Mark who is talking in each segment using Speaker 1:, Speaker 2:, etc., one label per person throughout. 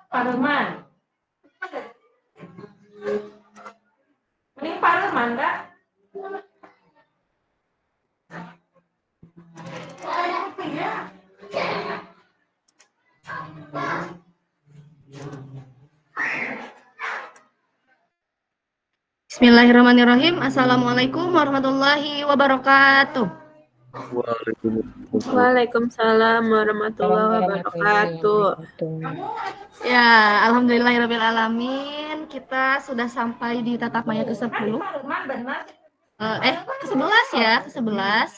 Speaker 1: Pareman. Ini Pareman enggak? Bismillahirrahmanirrahim. Assalamualaikum warahmatullahi wabarakatuh.
Speaker 2: Waalaikumsalam warahmatullahi wabarakatuh.
Speaker 1: Ya, alhamdulillahirrahmanirrahim. Kita sudah sampai di tatap maya ke-10. Ke-11 ya, ke-11.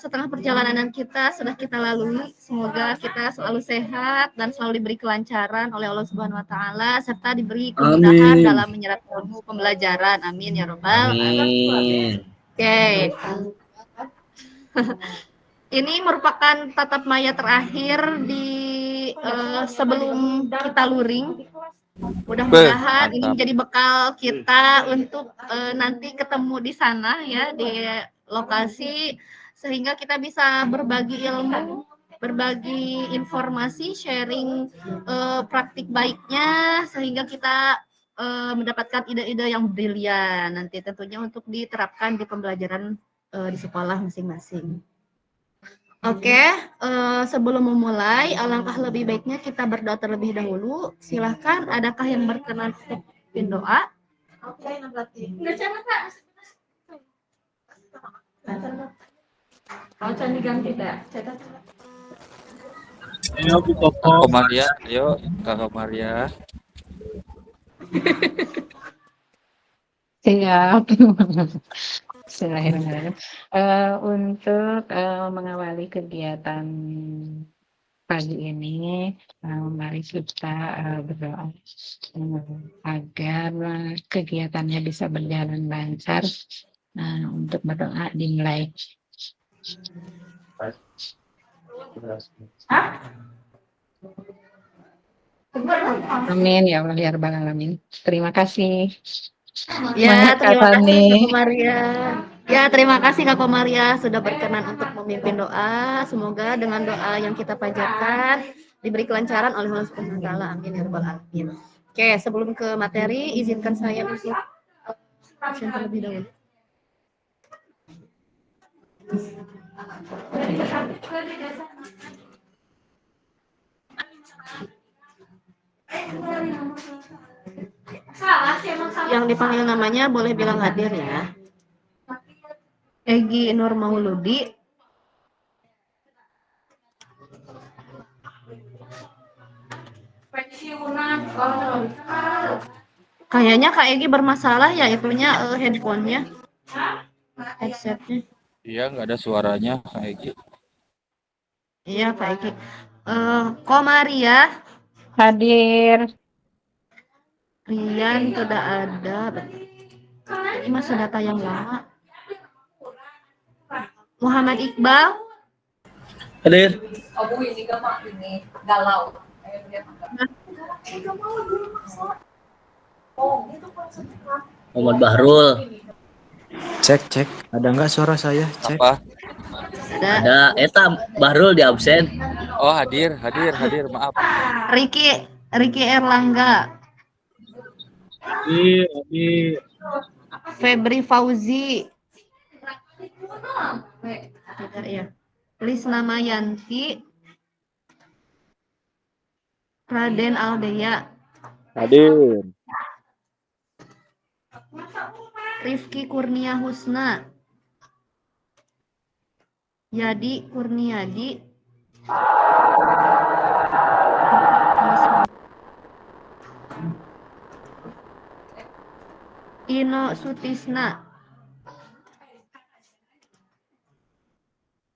Speaker 1: Setengah perjalanan kita sudah kita lalui. Semoga kita selalu sehat dan selalu diberi kelancaran oleh Allah Subhanahu wa taala serta diberi kemudahan dalam menyerap ilmu pembelajaran. Amin ya rabbal alamin. Oke. Ini merupakan tatap maya terakhir di sebelum kita luring. Mudah-mudahan ini menjadi bekal kita untuk nanti ketemu di sana ya, di lokasi, sehingga kita bisa berbagi ilmu, berbagi informasi, sharing praktik baiknya, sehingga kita mendapatkan ide-ide yang brilian nanti tentunya untuk diterapkan di pembelajaran di sekolah masing-masing. Oke, sebelum memulai, alangkah lebih baiknya kita berdoa terlebih dahulu. Silahkan, adakah yang berkenan untuk pimpin doa? Oke, Kak diganti ya.
Speaker 3: Ayo Kak Maria, ayo Kak Maria.
Speaker 4: Siap. Bismillahirrahmanirrahim. Untuk mengawali kegiatan pagi ini, mari kita berdoa agar kegiatannya bisa berjalan lancar. Untuk berdoa dimulai. Amin ya Allah ya Rabbal Alamin. Terima kasih.
Speaker 1: Ya, terima kasih Kak Maria. Ya, terima kasih Kak Maria sudah berkenan untuk memimpin doa. Semoga dengan doa yang kita panjatkan diberi kelancaran oleh Allah Subhanahu wa taala. Amin ya rabbal alamin. Oke, sebelum ke materi, izinkan saya untuk absen terlebih dahulu. Yang dipanggil namanya boleh bilang hadir ya. Egi Nur Mauludi. Kayaknya Kak Egi bermasalah ya itunya handphonenya, headsetnya.
Speaker 3: Iya, nggak ada suaranya Kak Egi.
Speaker 1: Iya Kak Egi. Komaria
Speaker 4: Hadir.
Speaker 1: Rian tidak ada. Ini masih data yang lama. Muhammad Iqbal.
Speaker 3: Hadir.
Speaker 5: Ini galau.
Speaker 3: Muhammad Bahrul.
Speaker 6: Cek, ada nggak suara saya? Cek.
Speaker 3: Apa?
Speaker 1: Ada.
Speaker 7: Eta Bahrul di absen.
Speaker 3: Oh, hadir, maaf.
Speaker 1: Riki Erlangga.
Speaker 3: Hadir.
Speaker 1: Febri Fauzi. Ya. Lisna Mayanti. Raden Aldea.
Speaker 3: Hadir.
Speaker 1: Rifki Kurnia Husna. Yadi Kurniadi. Ino Sutisna.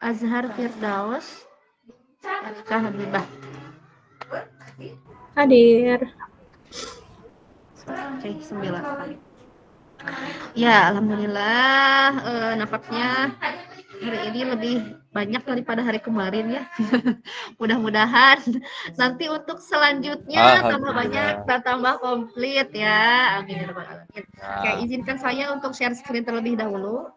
Speaker 1: Azhar Firdaus. Anika Habibah.
Speaker 2: Hadir.
Speaker 1: Oke, 9. Ya, alhamdulillah nampaknya hari ini lebih banyak daripada hari kemarin ya. Mudah-mudahan nanti untuk selanjutnya tambah banyak dan tambah komplit ya. Amin ya rabbal alamin. Oke, izinkan saya untuk share screen terlebih dahulu.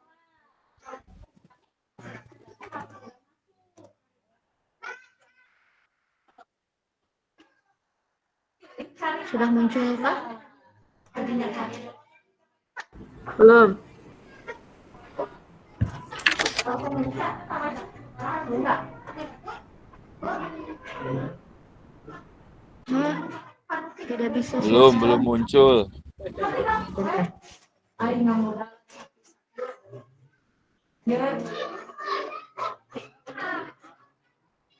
Speaker 1: Sudah munculkah?
Speaker 2: Belum.
Speaker 1: Tidak bisa.
Speaker 3: Belum muncul.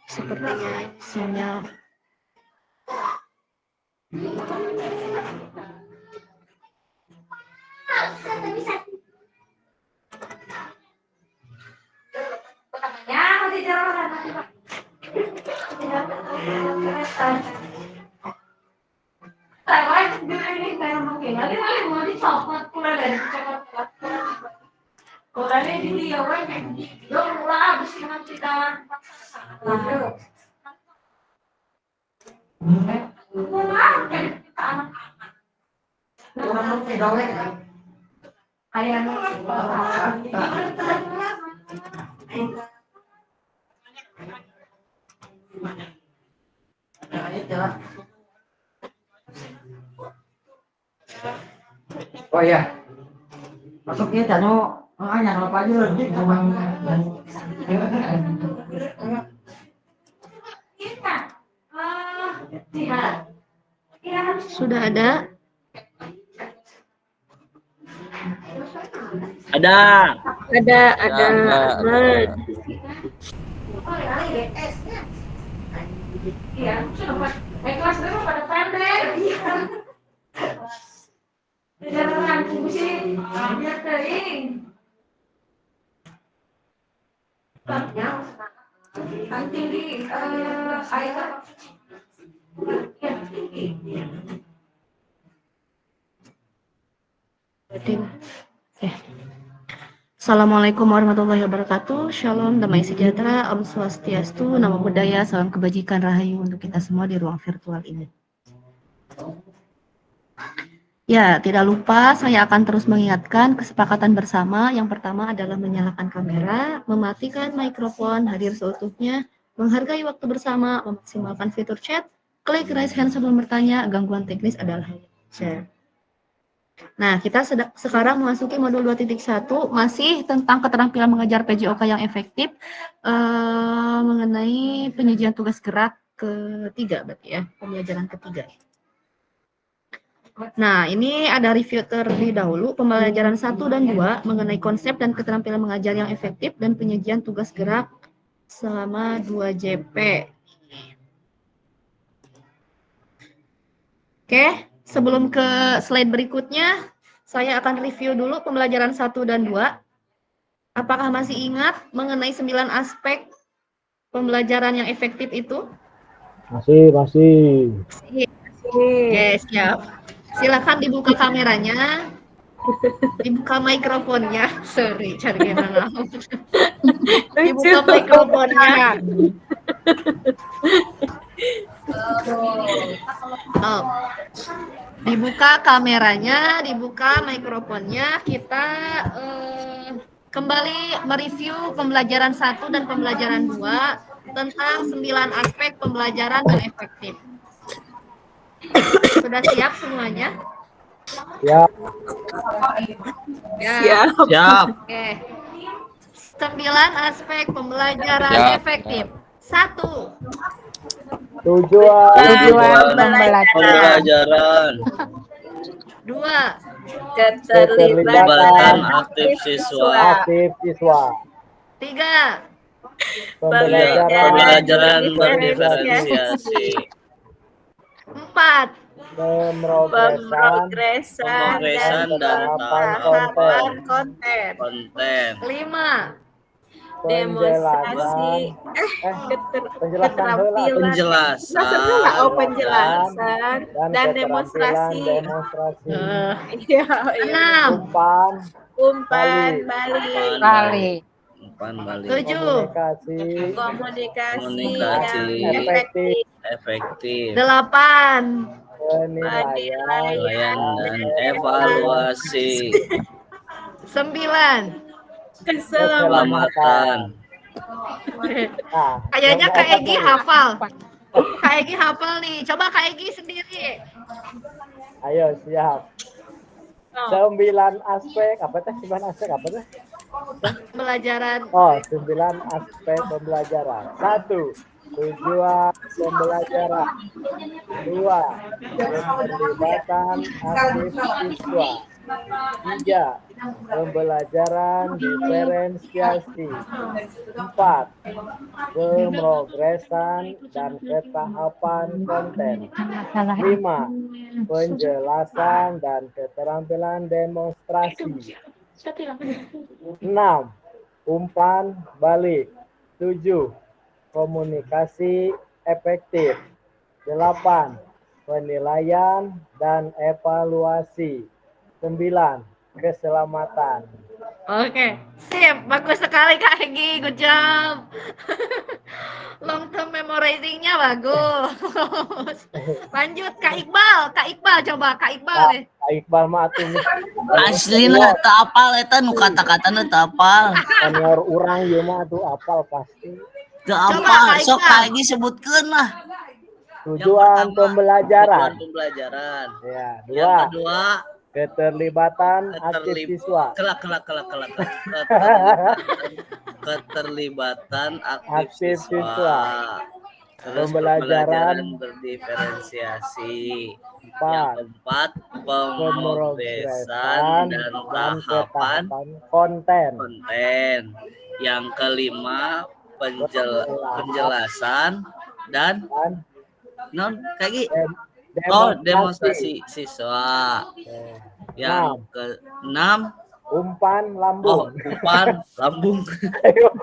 Speaker 1: Sepertinya sinyal.
Speaker 8: Oh iya, masuknya Cano, jangan lupa aja
Speaker 1: Sudah ada?
Speaker 7: Ada.
Speaker 2: Ada.
Speaker 3: Ada.
Speaker 1: Assalamualaikum warahmatullahi wabarakatuh. Shalom, damai sejahtera, Om Swastiastu, Namo Buddhaya, salam kebajikan rahayu untuk kita semua di ruang virtual ini. Ya, tidak lupa saya akan terus mengingatkan kesepakatan bersama. Yang pertama adalah menyalakan kamera, mematikan mikrofon, hadir seutuhnya, menghargai waktu bersama, memaksimalkan fitur chat, klik raise hand sebelum bertanya, gangguan teknis adalah share. Nah, kita sekarang memasuki modul 2.1, masih tentang keterampilan mengajar PJOK yang efektif, mengenai penyajian tugas gerak ketiga, berarti ya, pembelajaran ketiga. Nah, ini ada review terlebih dahulu, pembelajaran 1 dan 2 mengenai konsep dan keterampilan mengajar yang efektif dan penyajian tugas gerak selama 2 JP. Oke. Sebelum ke slide berikutnya, saya akan review dulu pembelajaran 1 dan 2. Apakah masih ingat mengenai 9 aspek pembelajaran yang efektif itu?
Speaker 8: Masih.
Speaker 1: Oke, siap. Silakan dibuka kameranya, dibuka mikrofonnya. Sorry, cari gimana. Dibuka mikrofonnya. Oh. Dibuka kameranya, dibuka mikrofonnya. Kita kembali mereview pembelajaran 1 dan pembelajaran 2 tentang 9 aspek pembelajaran yang efektif. Sudah siap semuanya?
Speaker 8: Siap.
Speaker 1: Ya.
Speaker 7: Siap.
Speaker 1: Oke. 9 aspek pembelajaran efektif. 1.
Speaker 4: Tujuan
Speaker 7: Pembelajaran.
Speaker 1: 2.
Speaker 7: Keterlibatan aktif siswa.
Speaker 1: 3.
Speaker 7: Pembelajaran berdiferensiasi.
Speaker 1: 4.
Speaker 2: Pemrogresan
Speaker 7: dan
Speaker 2: tahapan konten.
Speaker 1: 5.
Speaker 2: Demonstrasi keterampilan
Speaker 7: Penjelasan
Speaker 2: penjelasan dan demonstrasi. Iya.
Speaker 1: 6.
Speaker 2: Umpan balik.
Speaker 1: 7.
Speaker 2: Komunikasi yang
Speaker 7: efektif.
Speaker 1: 8.
Speaker 7: Penilaian dan evaluasi.
Speaker 1: 9.
Speaker 7: Keselamatan.
Speaker 1: Kayaknya Kak Egi hafal. Kak Egi hafal nih. Coba Kak Egi sendiri.
Speaker 9: Ayo siap. 9 aspek apa teh? 9 aspek apa teh?
Speaker 1: Pembelajaran.
Speaker 9: Oh, 9 aspek pembelajaran. 1. Tujuan pembelajaran. 2. Keterlibatan aktif siswa. 3. Pembelajaran diferensiasi. 4. Pemrogesan dan ketahapan konten. 5. Penjelasan dan keterampilan demonstrasi. 6. Umpan balik. 7. Komunikasi efektif. 8. Penilaian dan evaluasi. 9. Keselamatan.
Speaker 1: Oke, sip. Bagus sekali Kak Egi, good job. Long term memorizing-nya bagus. Lanjut Kak Iqbal. Kak Iqbal coba, Kak Iqbal deh.
Speaker 9: Kak Iqbal mah atuh
Speaker 7: Aslina teu apal eta nu kata-katana teu apal.
Speaker 9: senior urang ieu mah atuh apal pasti.
Speaker 7: Teu
Speaker 1: Coba,
Speaker 7: apal,
Speaker 1: Kak
Speaker 7: sok
Speaker 1: Iqbal.
Speaker 7: lagi sebutkeun lah.
Speaker 9: Tujuan pembelajaran.
Speaker 7: Tujuan pembelajaran.
Speaker 9: Ya,
Speaker 7: Yang
Speaker 9: 2.
Speaker 7: kedua,
Speaker 9: Keterlibatan aktif siswa.
Speaker 7: Keterlibatan aktif
Speaker 9: Aktif
Speaker 7: siswa.
Speaker 9: siswa.
Speaker 7: Terus
Speaker 9: Pembelajaran
Speaker 7: berdiferensiasi.
Speaker 9: 4.
Speaker 7: Yang keempat, pemrogesan dan tahapan
Speaker 9: konten.
Speaker 7: Yang kelima, penjelasan dan non kayak demonstrasi siswa. Yang keenam,
Speaker 9: umpan lambung.
Speaker 7: umpan lambung.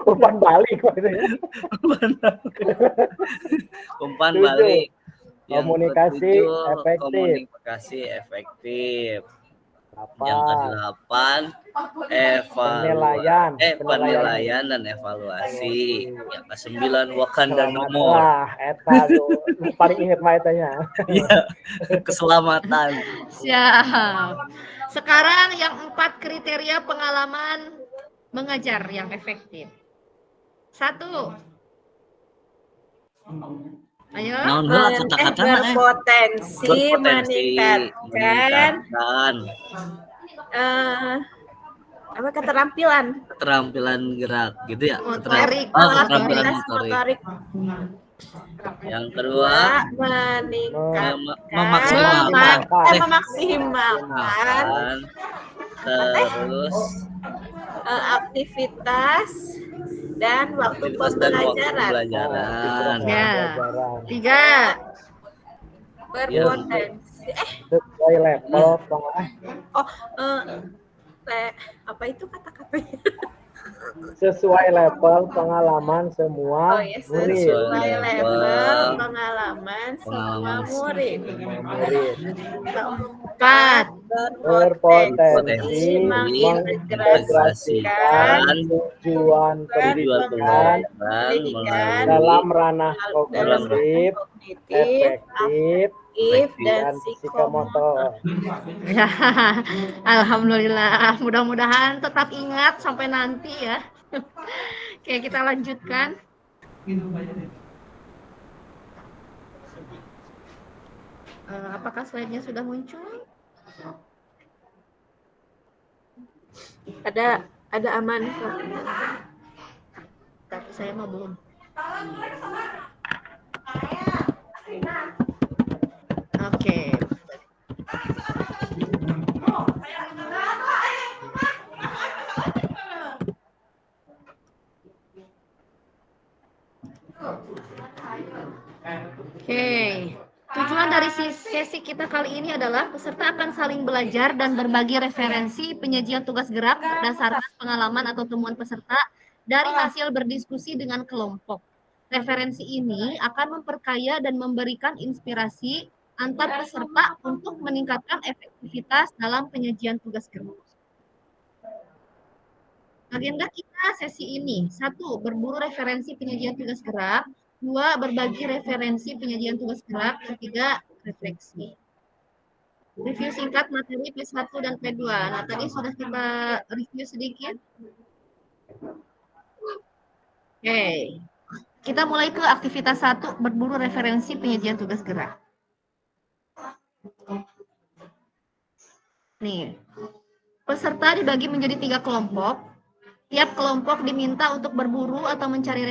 Speaker 9: Umpan balik maksudnya.
Speaker 7: Umpan
Speaker 9: 7.
Speaker 7: balik. Yang
Speaker 9: Komunikasi
Speaker 7: ketujuh,
Speaker 9: efektif.
Speaker 7: komunikasi efektif. Yang 8,
Speaker 9: Penilaian.
Speaker 7: penilaian dan evaluasi. Yang ke-9, Wakanda nomor.
Speaker 9: Wah, eta tuh paling inget mah etanya.
Speaker 7: Iya, keselamatan.
Speaker 1: Siap. Sekarang yang 4 kriteria pengalaman mengajar yang efektif. 1. Ayo.
Speaker 7: Naon heula kata-katana
Speaker 2: berpotensi meningkatkan apa keterampilan
Speaker 7: gerak gitu ya.
Speaker 1: Motorik.
Speaker 7: Keterampilan
Speaker 2: motorik.
Speaker 7: Yang kedua,
Speaker 2: memaksimalkan
Speaker 7: terus
Speaker 2: aktivitas dan waktu pembelajaran.
Speaker 1: Ya. 3.
Speaker 2: Berpotensi.
Speaker 9: Sesuai level
Speaker 2: Apa itu kata-katanya?
Speaker 9: sesuai level pengalaman semua murid.
Speaker 2: Sesuai level pengalaman semua murid.
Speaker 1: 4.
Speaker 9: Berpotensi mengintegrasikan tujuan pendidikan dalam ranah kognitif, efektif, dan psikomotor.
Speaker 1: Ya, alhamdulillah. Mudah-mudahan tetap ingat sampai nanti ya. Oke, kita lanjutkan. Apakah slide-nya sudah muncul?
Speaker 2: Ada aman.
Speaker 1: Tapi saya mah belum. Oke. Oke. Tujuan dari sesi kita kali ini adalah peserta akan saling belajar dan berbagi referensi penyajian tugas gerak berdasarkan pengalaman atau temuan peserta dari hasil berdiskusi dengan kelompok. Referensi ini akan memperkaya dan memberikan inspirasi antar peserta untuk meningkatkan efektivitas dalam penyajian tugas gerak. Agenda kita sesi ini, 1. Berburu referensi penyajian tugas gerak. 2. Berbagi referensi penyajian tugas gerak. 3. Refleksi. Review singkat materi P1 dan P2. Nah, tadi sudah kita review sedikit. Oke. Kita mulai ke aktivitas 1, berburu referensi penyajian tugas gerak. Nih, peserta dibagi menjadi 3 kelompok. Tiap kelompok diminta untuk berburu atau mencari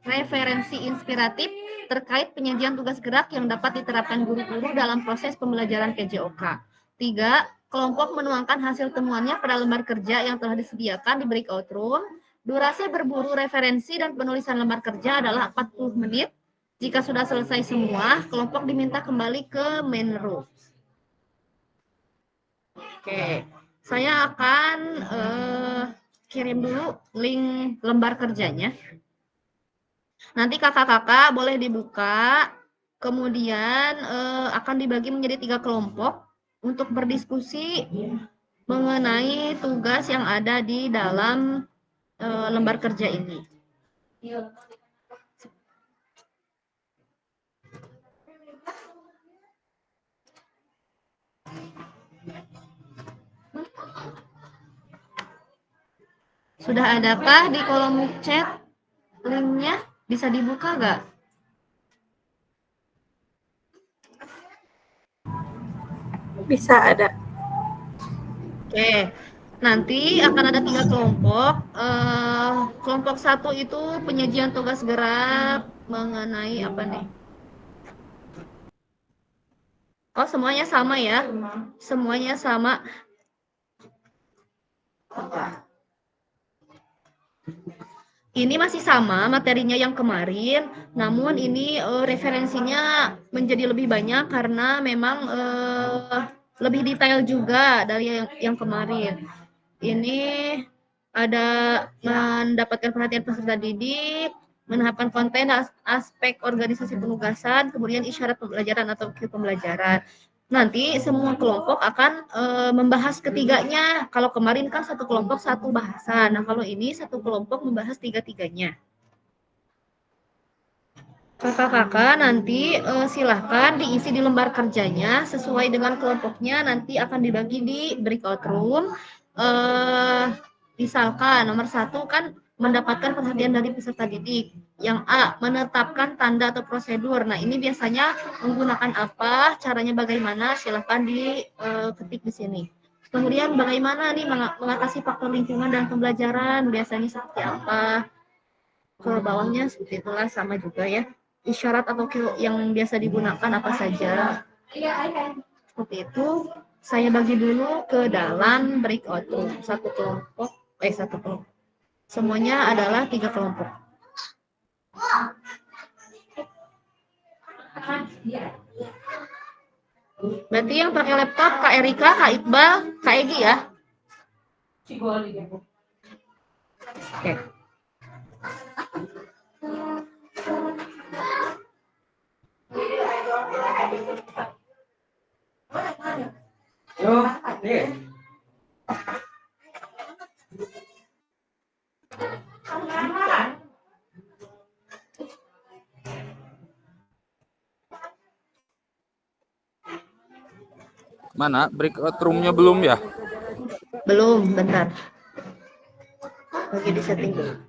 Speaker 1: referensi inspiratif terkait penyajian tugas gerak yang dapat diterapkan guru-guru dalam proses pembelajaran PJOK. 3. Kelompok menuangkan hasil temuannya pada lembar kerja yang telah disediakan di breakout room. Durasi berburu referensi dan penulisan lembar kerja adalah 40 menit. Jika sudah selesai semua, kelompok diminta kembali ke main room. Oke, saya akan kirim dulu link lembar kerjanya. Nanti kakak-kakak boleh dibuka, kemudian akan dibagi menjadi 3 kelompok untuk berdiskusi mengenai tugas yang ada di dalam lembar kerja ini. Sudah adakah di kolom chat linknya? Bisa dibuka nggak?
Speaker 2: Bisa ada.
Speaker 1: Oke, nanti akan ada 3 kelompok. Kelompok 1 itu penyajian tugas gerak mengenai apa nih? Oh, semuanya sama ya? Semuanya sama. Ini masih sama materinya yang kemarin, namun ini referensinya menjadi lebih banyak karena memang lebih detail juga dari yang kemarin. Ini ada mendapatkan perhatian peserta didik, menetapkan konten, aspek organisasi penugasan, kemudian isyarat pembelajaran atau cue pembelajaran. Nanti semua kelompok akan membahas ketiganya. Kalau kemarin kan satu kelompok satu bahasan. Nah, kalau ini satu kelompok membahas tiga-tiganya. Kakak-kakak nanti silahkan diisi di lembar kerjanya sesuai dengan kelompoknya. Nanti akan dibagi di breakout room. Misalkan nomor 1 kan mendapatkan perhatian dari peserta didik. Yang A, menetapkan tanda atau prosedur. Nah, ini biasanya menggunakan apa, caranya bagaimana, silahkan diketik di sini. Kemudian bagaimana nih mengatasi faktor lingkungan dan pembelajaran, biasanya seperti apa. Ke bawahnya seperti itulah, sama juga ya. Isyarat atau cue yang biasa digunakan apa saja. Seperti itu. Saya bagi dulu ke dalam breakout room. Satu kelompok. Semuanya adalah 3 kelompok. Berarti yang pakai laptop Kak Erika, Kak Iqbal, Kak Egi ya? Oke.
Speaker 3: Mana breakout room-nya belum ya?
Speaker 1: Belum, bentar. Lagi di setting dulu.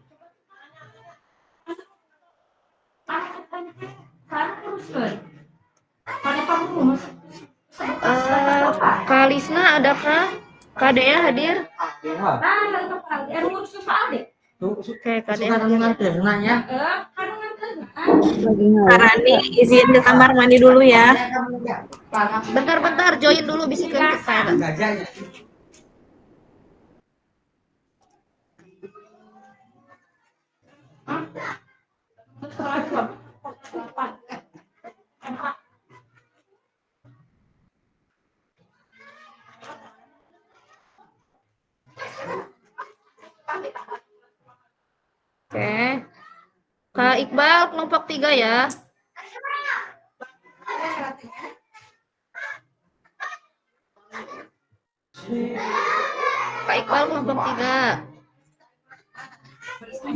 Speaker 1: Kak Lisna adakah? Kak Dea hadir? Oke, Kak Dea hadir.
Speaker 2: Kak Rani, izin ke kamar mandi dulu ya.
Speaker 1: Bentar, join dulu bisikan ke saya. Oke. Kak Iqbal, kelompok 3 ya. Kak Iqbal, kelompok 3.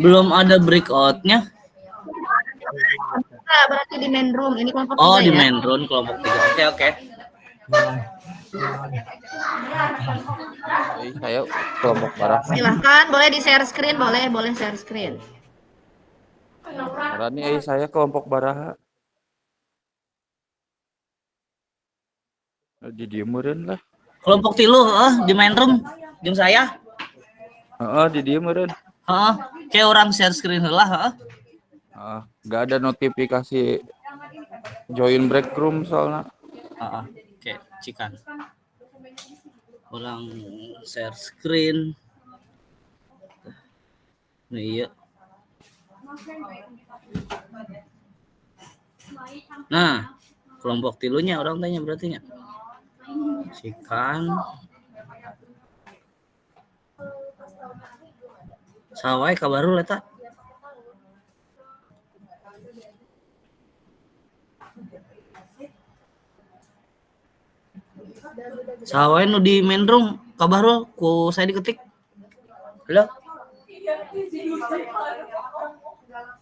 Speaker 7: Belum ada breakout-nya.
Speaker 1: Nah, berarti di main room. Ini kelompok 3
Speaker 7: Oh,
Speaker 1: ya.
Speaker 7: di main room kelompok 3. Oke.
Speaker 3: Saya kelompok barah.
Speaker 1: Silahkan, boleh di share screen, boleh share screen.
Speaker 3: Rani, saya kelompok baraha. Di dieu meureun lah.
Speaker 7: Kelompok tilu di main room jeung saya.
Speaker 3: Heeh, di dieu meureun.
Speaker 7: Heeh, kayak orang share screen heula, heeh.
Speaker 3: Heeh, enggak ada notifikasi join break room soalnya.
Speaker 7: Heeh, kayak cikan. Orang share screen. Nah, iya. Nah, kelompok tilunya orang tanya berarti nya. Cikan. Sawai kabaru eta. Sawai nu di main room kabaru ku saya diketik. Halo.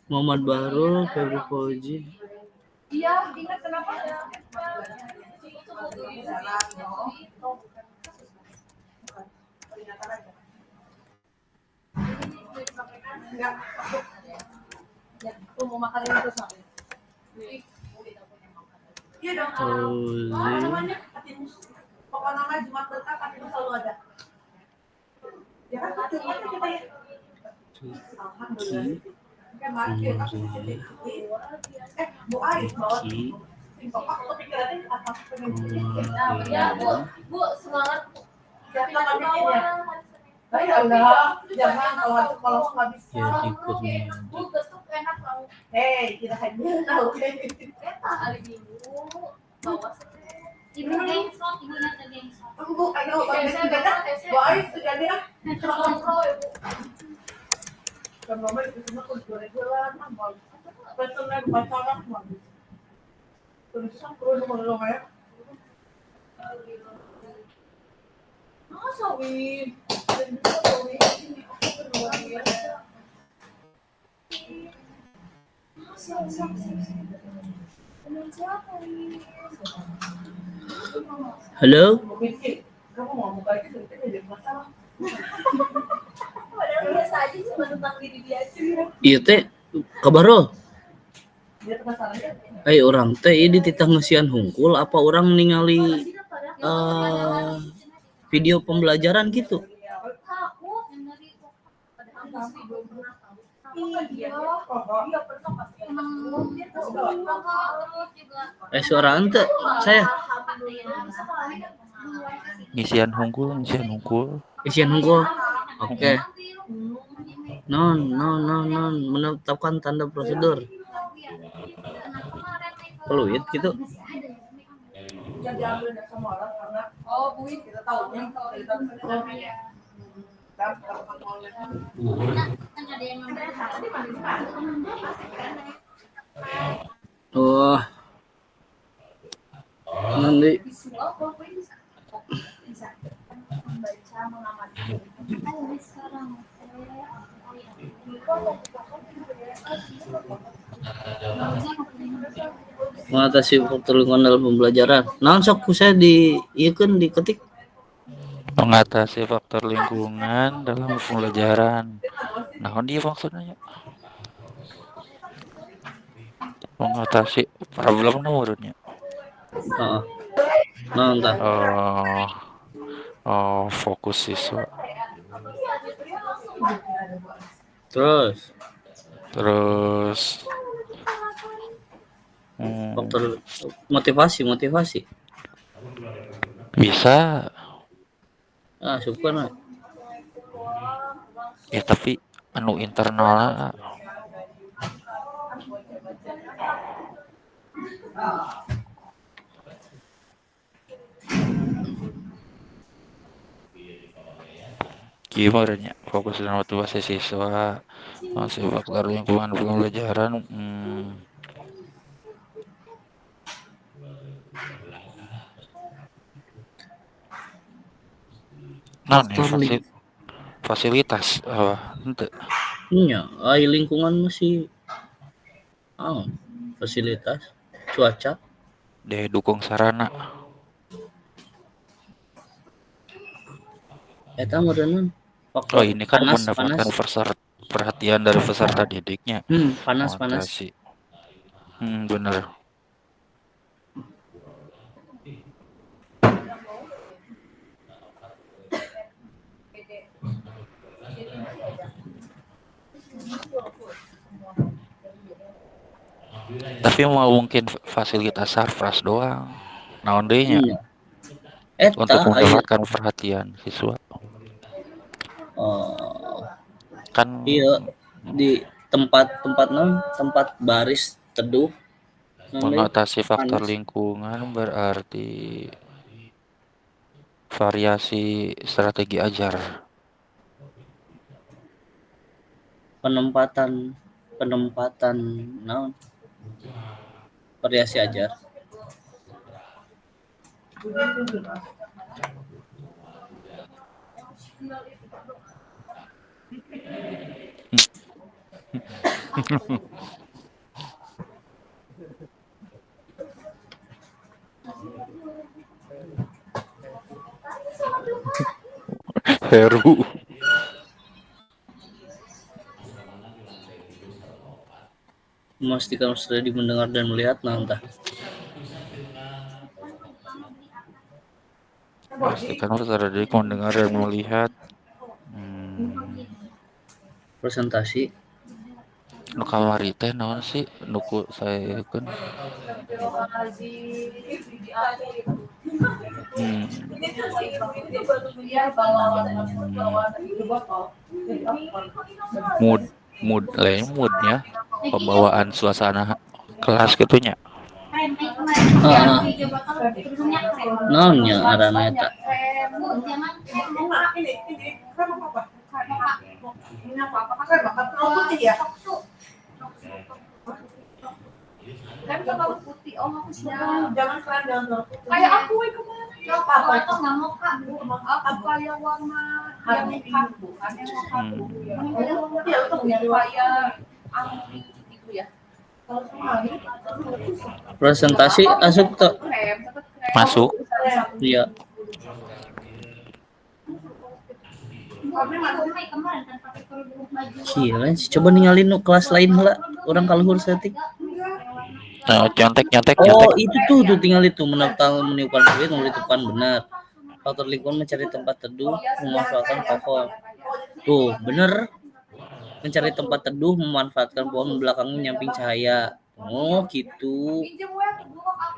Speaker 7: Muhammad Bahrul, Febri Fauzi.
Speaker 5: Iya, ingat kenapa ya? Mau makan ini terus nanti. Iya dong. Namanya pokok nama Jumat Berkah itu selalu ada. Ya kan kita ya. Alhamdulillah. Bu Ais bawa Bapak kepikirannya apa pengen ya Bu semangat jangan bikin ya ya Allah jangan kalau nggak bisa Bu getuk enak tau kita hanya tahu eta hari Minggu bawa ibu gengshot ibu nanti gengshot Bu ayo Bu Ais sudah dia kontrol ya Bu kan mama itu semua kulit-kulitulan mah personal pacaran mah tulisan perlu ngomong ya masa win
Speaker 7: Halo.
Speaker 5: Kamu mau buka itu jadi masalah. Padahal biasa aja sih menentang diri dia aja.
Speaker 7: Iya teh kabaru.
Speaker 5: Dia penasaran.
Speaker 7: Orang teh ini dititah ngesian hungkul apa orang ningali video pembelajaran gitu. Suara ente saya.
Speaker 3: Ngisian hungkul.
Speaker 7: Isian hungkul. Oke. Non menetapkan tanda prosedur. Peluit gitu.
Speaker 5: Yang diambil dari semua orang karena kita tahunya
Speaker 7: Oh. Nanti mengatasi faktor lingkungan dalam pembelajaran. Nah, sok saya diketik.
Speaker 3: Mengatasi faktor lingkungan dalam pembelajaran. Nah, dia maksudnya mengatasi problem nomornya.
Speaker 7: Nah, entah.
Speaker 3: Fokus siswa.
Speaker 7: Terus faktor motivasi
Speaker 3: bisa
Speaker 7: syukur lah.
Speaker 3: Ya tapi anu internal gimana fokus dan motivasi siswa masih faktor lingkungan pembelajaran. Nah, fasilitas ente.
Speaker 7: Iya, lingkungan masih fasilitas cuaca
Speaker 3: Dukung sarana.
Speaker 7: Eta meureun
Speaker 3: ini kan mendapatkan perhatian dari peserta didiknya.
Speaker 7: Panas.
Speaker 3: Bener. Tapi mau mungkin fasilitas sarpras doang. Naon deui nya?
Speaker 7: Iya.
Speaker 3: Untuk
Speaker 7: Eta aya
Speaker 3: mendapatkan perhatian siswa. Kan
Speaker 7: iya di tempat-tempat tempat baris teduh
Speaker 3: mengatasi faktor
Speaker 7: panas.
Speaker 3: lingkungan berarti variasi strategi ajar.
Speaker 7: penempatan naon variasi ajar.
Speaker 3: Heru.
Speaker 7: Memastikan sudah mendengar dan melihat entah.
Speaker 3: Pastikan terdidik mendengar dan melihat.
Speaker 7: Presentasi
Speaker 3: Nu kamari teh naon sih nuku saekeun? Moodnya pembawaan suasana kelas gitunya.
Speaker 7: naonnya arana eta
Speaker 5: Kan kalau putih, aku siap. Jangan kayak aku kemarin. Apa itu nggak mau kak? Apa yang warna yang karbu? Kan yang karbu. Ya untuk supaya itu ya.
Speaker 7: presentasi asup tuh
Speaker 3: Masuk.
Speaker 7: iya gila coba ninggalin kelas lain heula orang kaluhur setik.
Speaker 3: Nyontek.
Speaker 7: Oh itu tuh tinggal itu meniupkan duit memberitahukan benar faktor lingkungan mencari tempat teduh memanfaatkan pohon tuh bener mencari tempat teduh memanfaatkan pohon belakangnya nyamping cahaya oh gitu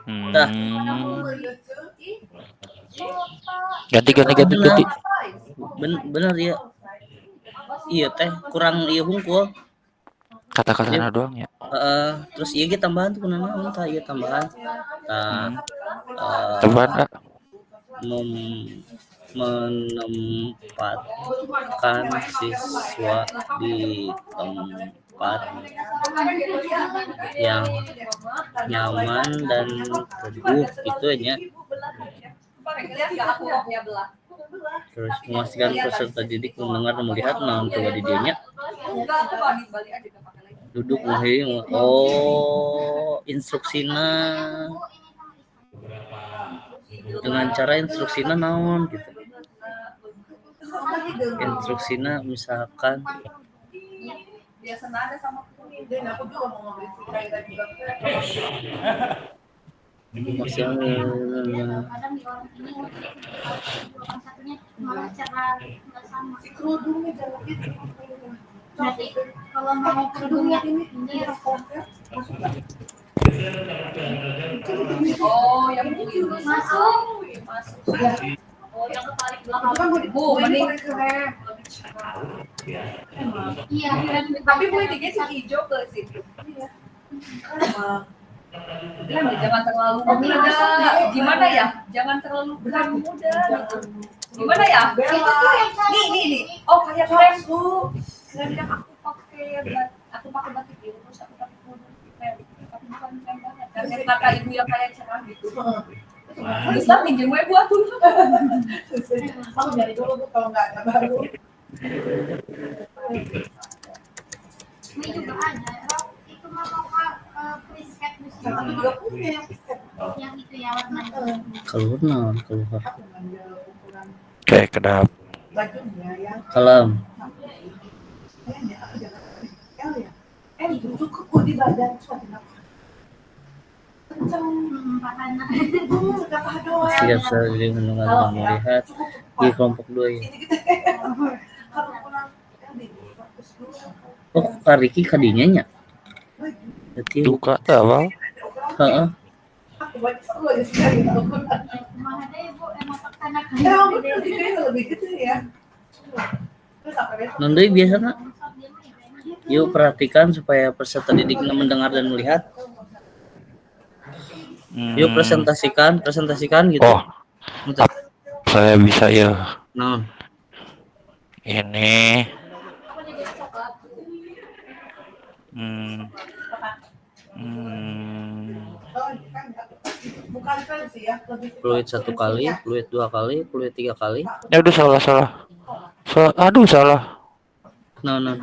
Speaker 7: nah
Speaker 3: Ganti.
Speaker 7: bener ya iya teh kurang iya hungkul
Speaker 3: Kata-katanya doang ya.
Speaker 7: Terus iya kita tambahan tuh kenapa tah iya tambahan
Speaker 3: Tambahan
Speaker 7: menempatkan siswa di tempat yang nyaman dan teduh itu aja. Terus memastikan peserta didik mendengar dan melihat naon coba di dianya duduk muhing instruksina dengan cara instruksina naon gitu instruksina misalkan
Speaker 5: biasanya ada sama dan aku juga mau ngobrol cerita juga
Speaker 7: maksudnya
Speaker 10: kadang di orang ini orang satunya malah cara nggak sama
Speaker 5: si kerudungnya jangan gitu
Speaker 10: nanti kalau mau kerudungnya ini
Speaker 5: oh yang begini
Speaker 10: masuk
Speaker 5: oh yang kebalik belakang bu mending keren
Speaker 10: iya
Speaker 5: tapi bu ini sih hijau ke situ jangan terlalu muda gimana ya jangan terlalu berat muda gitu gimana ya nih oh kayak krem bu krem yang aku pakai batik biru terus aku pakai kerudung krem tapi bukan krem banget dan kata ibu yang kayak cerah gitu bisa pinjam gue buat tuh aku nyari dulu bu kalau nggak ada baru
Speaker 10: ini juga ada itu mau preset
Speaker 5: aku juga punya
Speaker 10: yang itu ya warna
Speaker 7: keluar
Speaker 3: Kayak kedap.
Speaker 5: bajunya yang
Speaker 7: kalam
Speaker 5: cukup bu di badan suatu kenceng
Speaker 7: siap saling mendengar dan melihat di kelompok 2 ya
Speaker 5: kalau pulang
Speaker 7: Oh, Kariki kadinya nya. Berarti
Speaker 3: Duka teh awal.
Speaker 7: heeh. Nondoi biasanya. Yuk perhatikan supaya peserta didiknya mendengar dan melihat. Yuk presentasikan gitu.
Speaker 3: Oh, saya bisa ya.
Speaker 7: Nah,
Speaker 3: Ini. Hmm.
Speaker 7: fluid 1 kali, fluid 2 kali, fluid 3 kali.
Speaker 3: Ya udah salah. Aduh salah.
Speaker 7: Nah.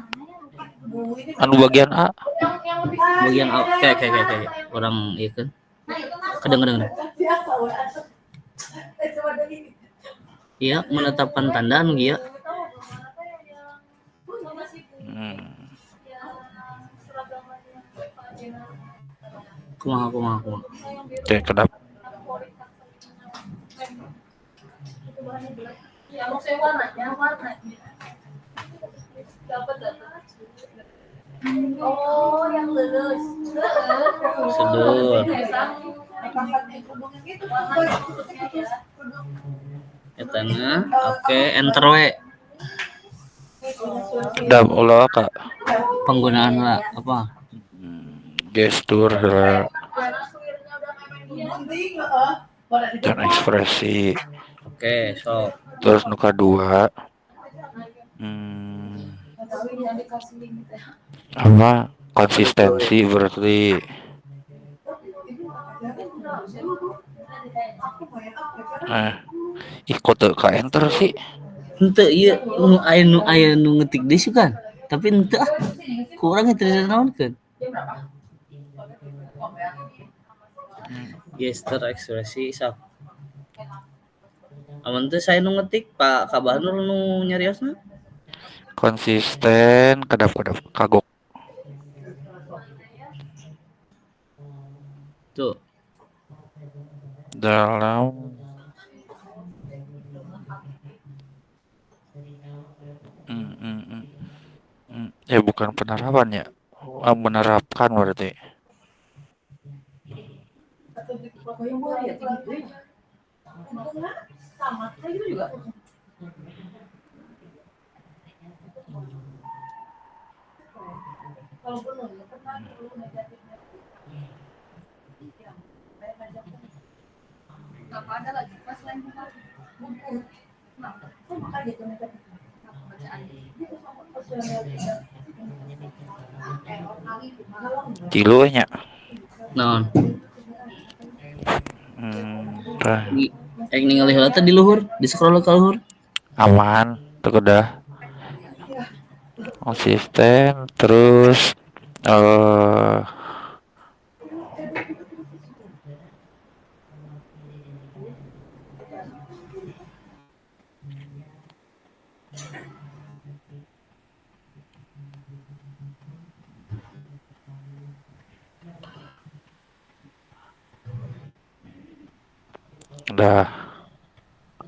Speaker 3: Anu bagian A.
Speaker 7: Bagian kayak orang iya kan. Kadang. Iya, menetapkan tanda anu iya. Kumaha.
Speaker 3: Oke, kenapa?
Speaker 10: Oh, yang lulus.
Speaker 7: Sedur. Etana, oke, enter we.
Speaker 3: Udah ulah Kak.
Speaker 7: Penggunaan lah apa?
Speaker 3: Gestur dan ekspresi.
Speaker 7: Oke, so.
Speaker 3: Terus nuka 2. Apa? Konsistensi berarti. Ikut ke enter sih.
Speaker 7: Henteu ieu nu aya nu ngetik deui kan. Tapi henteu kurang teu naonkeun. Gestur ekspresi sok. Amun teh saya nu ngetik Pak Kabahnur nu nyariosna.
Speaker 3: Konsisten, kedap-kedap kagok.
Speaker 7: Tuh.
Speaker 3: Dalam ya bukan penerapan ya. Menerapkan berarti. Kilonya.
Speaker 7: Naon?
Speaker 3: Tah.
Speaker 7: Ningali heula teh di luhur, di scroll ke luhur.
Speaker 3: Aman, tuh udah. Konsisten terus udah.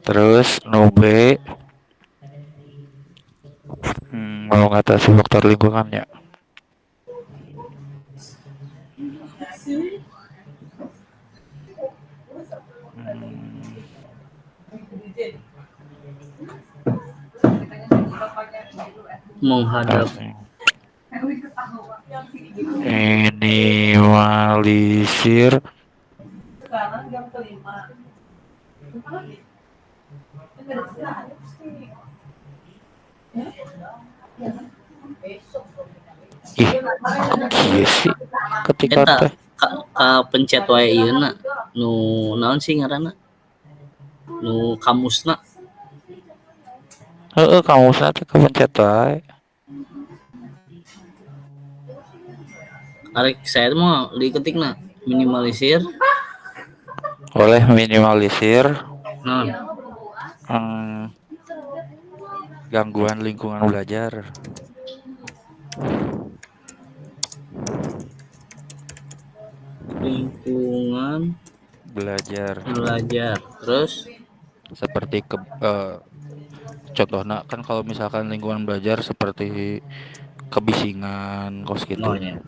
Speaker 3: Terus nobe mau ngatasi faktor lingkungannya.
Speaker 7: Menghadap
Speaker 3: minimalisir sih ketika
Speaker 7: eta
Speaker 3: teh
Speaker 7: ka pencet wae ieu na nu naon sih ngaranna nu kamusna
Speaker 3: kamusna teh kepencet wae.
Speaker 7: arek saya mah diketikna minimalisir
Speaker 3: Oleh minimalisir gangguan lingkungan belajar.
Speaker 7: Lingkungan
Speaker 3: belajar
Speaker 7: terus
Speaker 3: seperti Contohnya kan kalau misalkan lingkungan belajar seperti kebisingan kos gitu.
Speaker 7: Oh, iya.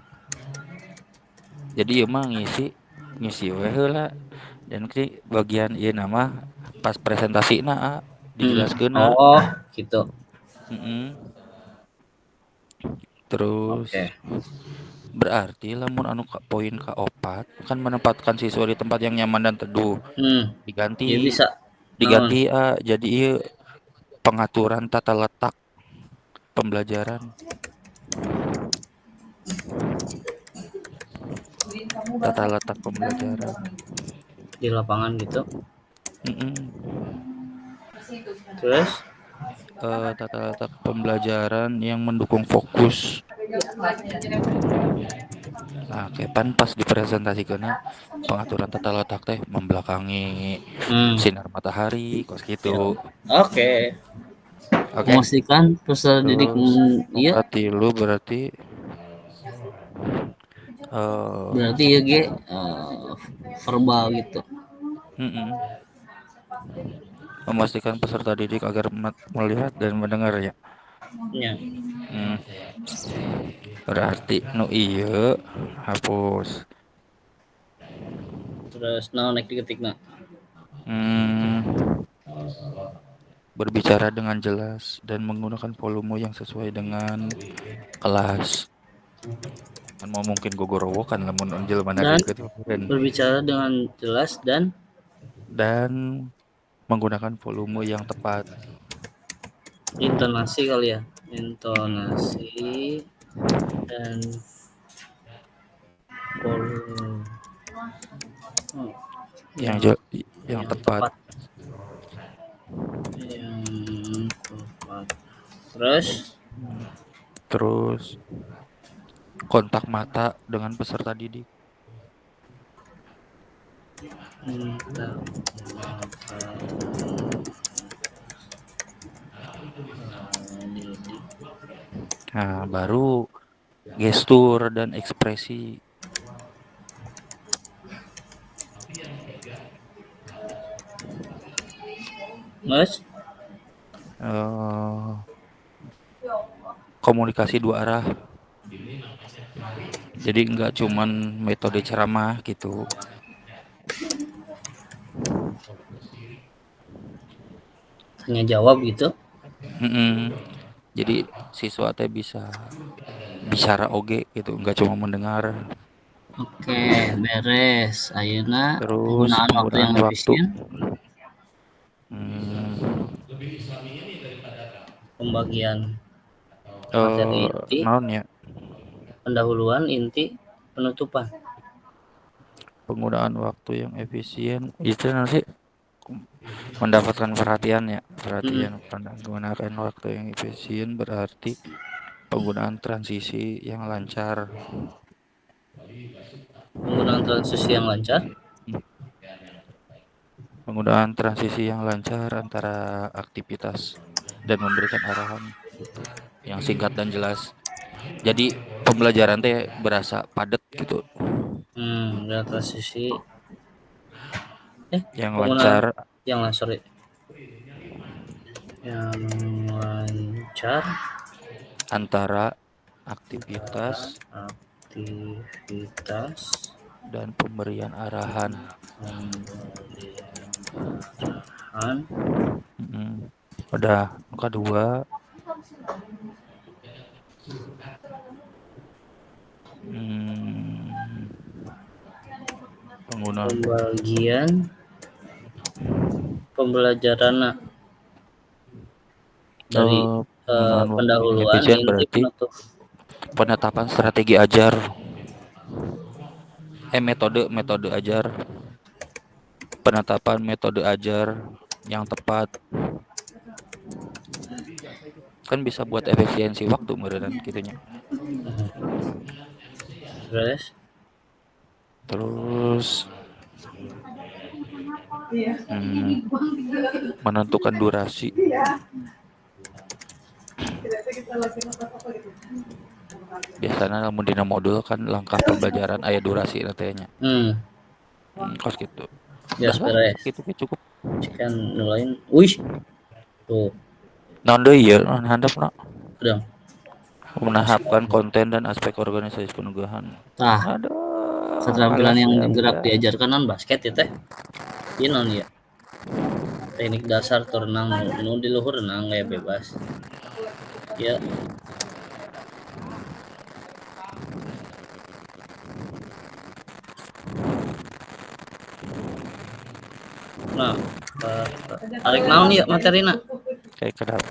Speaker 3: Jadi emang ngisi we heula dan ki bagian ieu nama pas presentasi dijelaskeun.
Speaker 7: Oh, gitu.
Speaker 3: Terus
Speaker 7: Oke.
Speaker 3: berarti lamun anu poin ka-4 kan menempatkan siswa di tempat yang nyaman dan teduh. Diganti
Speaker 7: Ya bisa.
Speaker 3: jadi ieu pengaturan tata letak pembelajaran. Tata letak pembelajaran
Speaker 7: di lapangan gitu.
Speaker 3: Terus tata letak pembelajaran yang mendukung fokus. Nah, kapan pas dipresentasikan pengaturan tata letak teh membelakangi sinar matahari kos gitu.
Speaker 7: Oke. Memastikan peserta didik iya.
Speaker 3: Berarti
Speaker 7: ya ge verbal gitu.
Speaker 3: Memastikan peserta didik agar melihat dan mendengar ya.
Speaker 7: Ya.
Speaker 3: Berarti ieu hapus.
Speaker 7: Terus naik diketikna.
Speaker 3: Berbicara dengan jelas dan menggunakan volume yang sesuai dengan kelas. Kan mau mungkin gogorowo kan lamun anjel mana gitu.
Speaker 7: Berbicara dengan jelas dan
Speaker 3: menggunakan volume yang tepat.
Speaker 7: Intonasi kali ya. Intonasi dan volume
Speaker 3: yang tepat.
Speaker 7: Yang tepat.
Speaker 3: Terus kontak mata dengan peserta didik. Nah, baru gestur dan ekspresi.
Speaker 7: Mas?
Speaker 3: Komunikasi dua arah. Jadi enggak cuman metode ceramah gitu.
Speaker 7: Tanya jawab gitu.
Speaker 3: Jadi siswa teh bisa bicara oge gitu, enggak cuma mendengar.
Speaker 7: Oke, beres. Ayeuna
Speaker 3: Terus
Speaker 7: penggunaan waktu yang efisien. Pembagian materi inti. Pendahuluan inti, penutupan.
Speaker 3: Penggunaan waktu yang efisien itu nanti mendapatkan perhatian. Menggunakan waktu yang efisien berarti penggunaan transisi yang lancar.
Speaker 7: Penggunaan transisi yang lancar.
Speaker 3: Penggunaan transisi yang lancar antara aktivitas dan memberikan arahan yang singkat dan jelas. Jadi pembelajaran teh berasa padat gitu.
Speaker 7: Transisi
Speaker 3: yang lancar.
Speaker 7: Yang lancar
Speaker 3: antara aktivitas dan pemberian arahan. Udah, kedua penggunaan
Speaker 7: pembagian pembelajaran dari pendahuluan
Speaker 3: berarti penetapan strategi ajar, metode ajar, penetapan metode ajar yang tepat kan bisa buat efisiensi waktu meureun kitunya. Terus menentukan durasi. Biasanya namun dina modul kan langkah pembelajaran aya durasi nantinya. Kos gitu.
Speaker 7: Ya, beres.
Speaker 3: Gitu cukup.
Speaker 7: Cikan nulain. Wih. Tuh.
Speaker 3: Naon deui ieu handapna?
Speaker 7: Udah.
Speaker 3: Menahapkan konten dan aspek organisasi penugahan.
Speaker 7: Tah,
Speaker 3: Aduh,
Speaker 7: keterampilan
Speaker 3: malas
Speaker 7: yang
Speaker 3: ya,
Speaker 7: gerak
Speaker 3: udah.
Speaker 7: diajarkan non basket ya teh. Ieu naon ya? Teknik dasar tur renang nu di luhur renang gaya bebas. Ya. Nah, tarik naon ya materina?
Speaker 3: Kayak kenapa?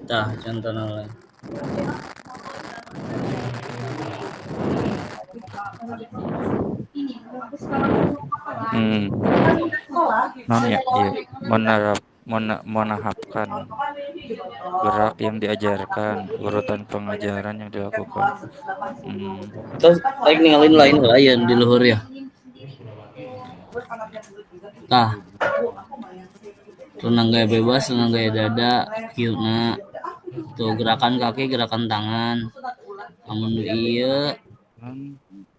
Speaker 7: Tah contohna lain.
Speaker 3: Non ya, iya. Menahapkan gerak yang diajarkan, urutan pengajaran yang dilakukan.
Speaker 7: Terus baik ninggalin lain lah yang di luhur ya. Tah. Renang gaya bebas, renang gaya dada, kieu-na. Tuh gerakan kaki, gerakan tangan. Amun ieu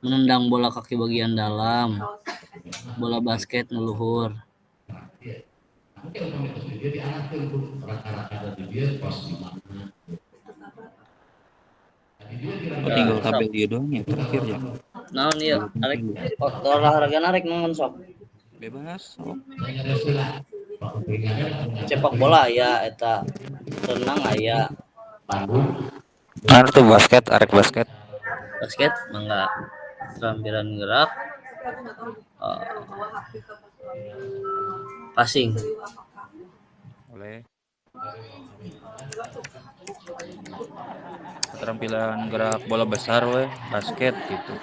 Speaker 7: menendang bola kaki bagian dalam. Bola basket nu luhur.
Speaker 3: Oh, tinggal tabel dia doang ya terakhir ya.
Speaker 7: Naon ieu? Arek olahraga narek naon sok?
Speaker 3: Bebas.
Speaker 7: Sepak bola aya eta. Renang aya.
Speaker 3: Tuh basket, arek basket.
Speaker 7: Basket mangga keterampilan gerak. Passing.
Speaker 3: Boleh. Keterampilan gerak bola besar weh, basket gitu.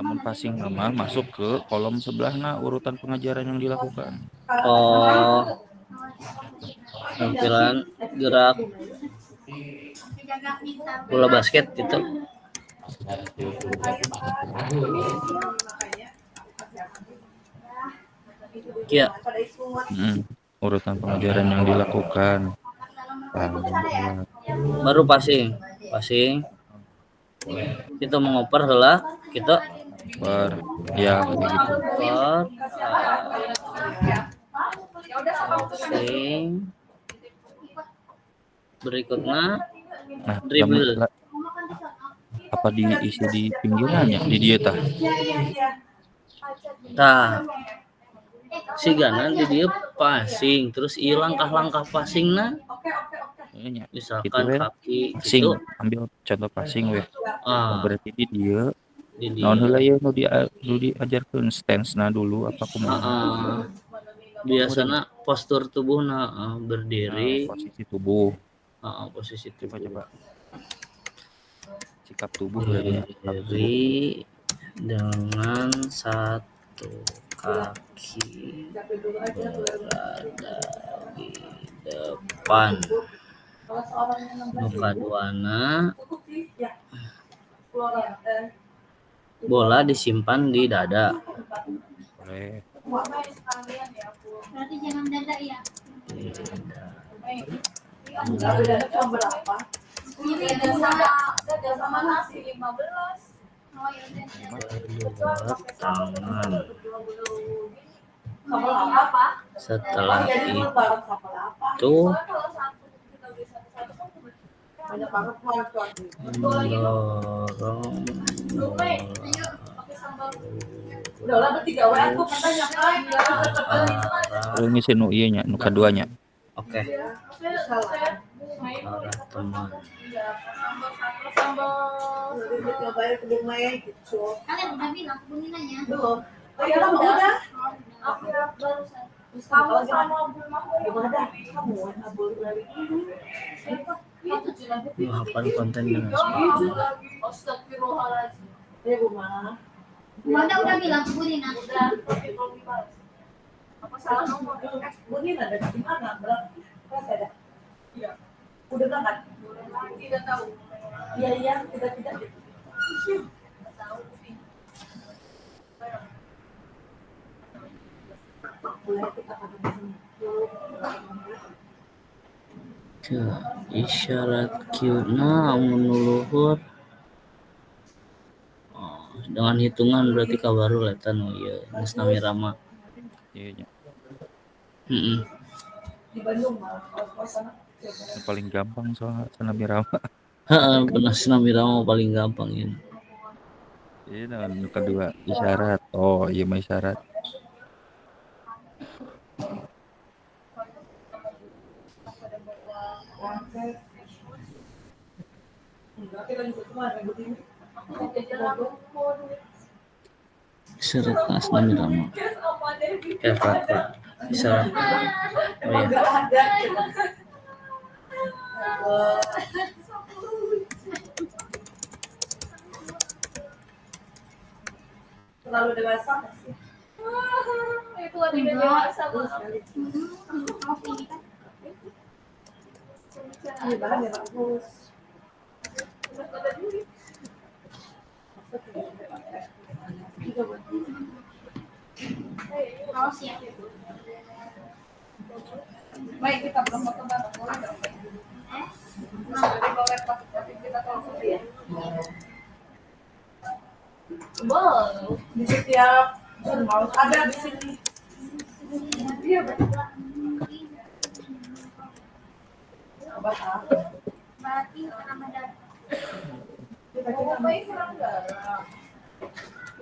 Speaker 3: Namun passing mah masuk ke kolom sebelahna urutan pengajaran yang dilakukan.
Speaker 7: Oh. Tampilan gerak bola basket gitu. Iya.
Speaker 3: Urutan pengajaran yang dilakukan.
Speaker 7: Baru passing. Kita mengoper heula kita
Speaker 3: ya begitu.
Speaker 7: Passing. Berikutnya
Speaker 3: dribble. Apa diisi di pinggirannya di dia tah?
Speaker 7: Tah. Sigana di dia passing terus ieu langkah-langkah passingna. Misalkan
Speaker 3: gitu,
Speaker 7: kaki
Speaker 3: passing,
Speaker 7: gitu.
Speaker 3: ambil contoh passing weh. Berarti di dia naon heula ieu nu diajarkeun stance-na dulu apa kumaha?
Speaker 7: Biasana postur tubuhna berdiri.
Speaker 3: Posisi tubuh.
Speaker 7: Posisi tubuh.
Speaker 3: Coba. Sikap tubuh berarti.
Speaker 7: Berdiri dengan satu kaki berada di depan. Muka duana bola disimpan di dada.
Speaker 3: Boleh.
Speaker 10: Berarti jangan dada ya.
Speaker 7: Tangan. Setelah itu mendorong
Speaker 3: ngisi nu ieu nya nu kaduanya.
Speaker 7: Oke. Arah teman.
Speaker 10: Kalian udah bilang kuninanya?
Speaker 5: Belum. Udah. Kamu sama gimana? Kamu
Speaker 7: Menghapan konten dengan
Speaker 10: Bunda udah bilang ke Bunina.
Speaker 5: apa salah nomor? Bunina ada di mana? Berapa ada? Iya. Udah berangkat? Tidak tahu. Iya, tidak.
Speaker 7: Isyarat Q mun luhur dengan hitungan berarti kabaru eta nu ieu geus nami rama.
Speaker 3: Iya nya.
Speaker 7: Heeh.
Speaker 5: Di Bandung malah kos-kosan.
Speaker 3: Yang paling gampang soalnya Sanami Rama.
Speaker 7: Heeh, bener nami rama paling gampang ini.
Speaker 3: Ini naon nu kedua isyarat. Oh, iya mah isyarat.
Speaker 7: Isyarat kelas nami rama. Pak. Isyarat. Oh iya.
Speaker 5: Terlalu dewasa nggak sih?
Speaker 10: Itu tidak dewasa banget.
Speaker 5: Iya, bahan ya bagus.
Speaker 10: Kaos ya.
Speaker 5: Baik, kita belum mau kembali. Kita kalau ya.
Speaker 10: Wow.
Speaker 5: Di setiap mau ada di sini. Iya, betul.
Speaker 10: Berarti Ramadan.
Speaker 5: Kita baik kurang darah.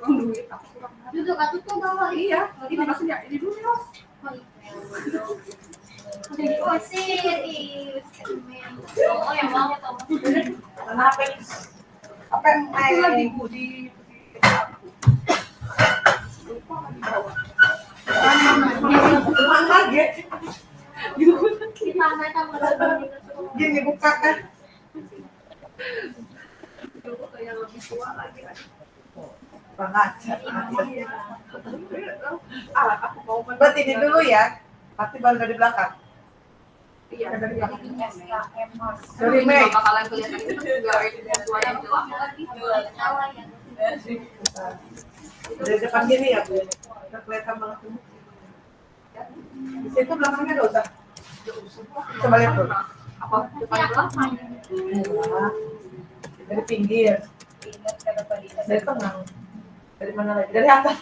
Speaker 5: Duit aku kurang.
Speaker 10: Duduk atuh tuh bawa.
Speaker 5: Iya, ini maksudnya ini dulu ya.
Speaker 10: Oh, serius. Oh, yang mau tahu.
Speaker 5: Kenapa? Apa yang lagi di lagi
Speaker 10: Kita mereka
Speaker 5: gini buka kan kayak lebih tua lagi pengajar aku mau berarti ini dulu ya pasti baru dari belakang iya dari belakang dari Mei bakalan kelihatan itu juga tua yang dari depan gini ya Bu udah kelihatan banget di situ belakangnya nggak usah coba lihat dulu apa depan belakang dari pinggir dari tengah dari mana lagi dari atas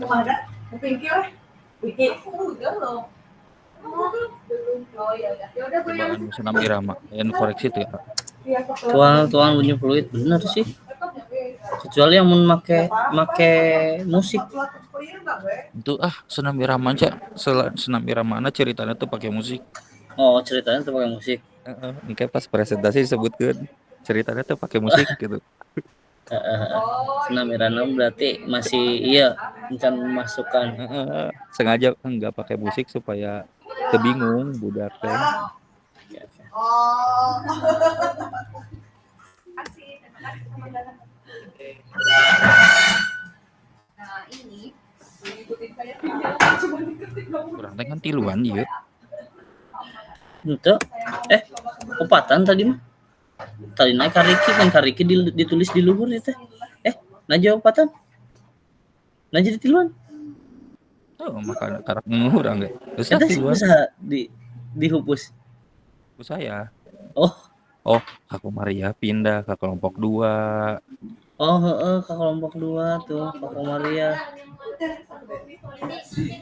Speaker 5: mau ada mau pinggir Wiki udah loh oh ya udah gue yang
Speaker 3: Cobaan Sanami Rama. Yang koreksi tuh ya.
Speaker 7: Tuang bunyi fluid bener sih. Kecuali yang make musik.
Speaker 3: Itu Sanami Rama aja. Sanami Rama ceritanya tuh pakai musik.
Speaker 7: Oh, ceritanya tuh pakai musik.
Speaker 3: Ini kayak pas presentasi disebutkan ceritanya tuh pakai musik gitu.
Speaker 7: Sanami Rama berarti masih iya rencana memasukkan.
Speaker 3: Sengaja nggak pakai musik supaya kebingung budak teh.
Speaker 5: oh nah ini ikutin kayak
Speaker 3: Kurang teh kan tiluan ieu.
Speaker 7: Itu opatan tadi mah. Tadi naik kariki ditulis di luhur itu. Naja opatan. Naja ditiluan.
Speaker 3: Oh, maka karak ngurang ge. Geus
Speaker 7: Eta
Speaker 3: tiluan.
Speaker 7: bisa dihupus.
Speaker 3: Ku saya.
Speaker 7: Oh,
Speaker 3: aku Maria pindah ke kelompok 2.
Speaker 7: Oh, ke kelompok 2 tuh, Kak Maria.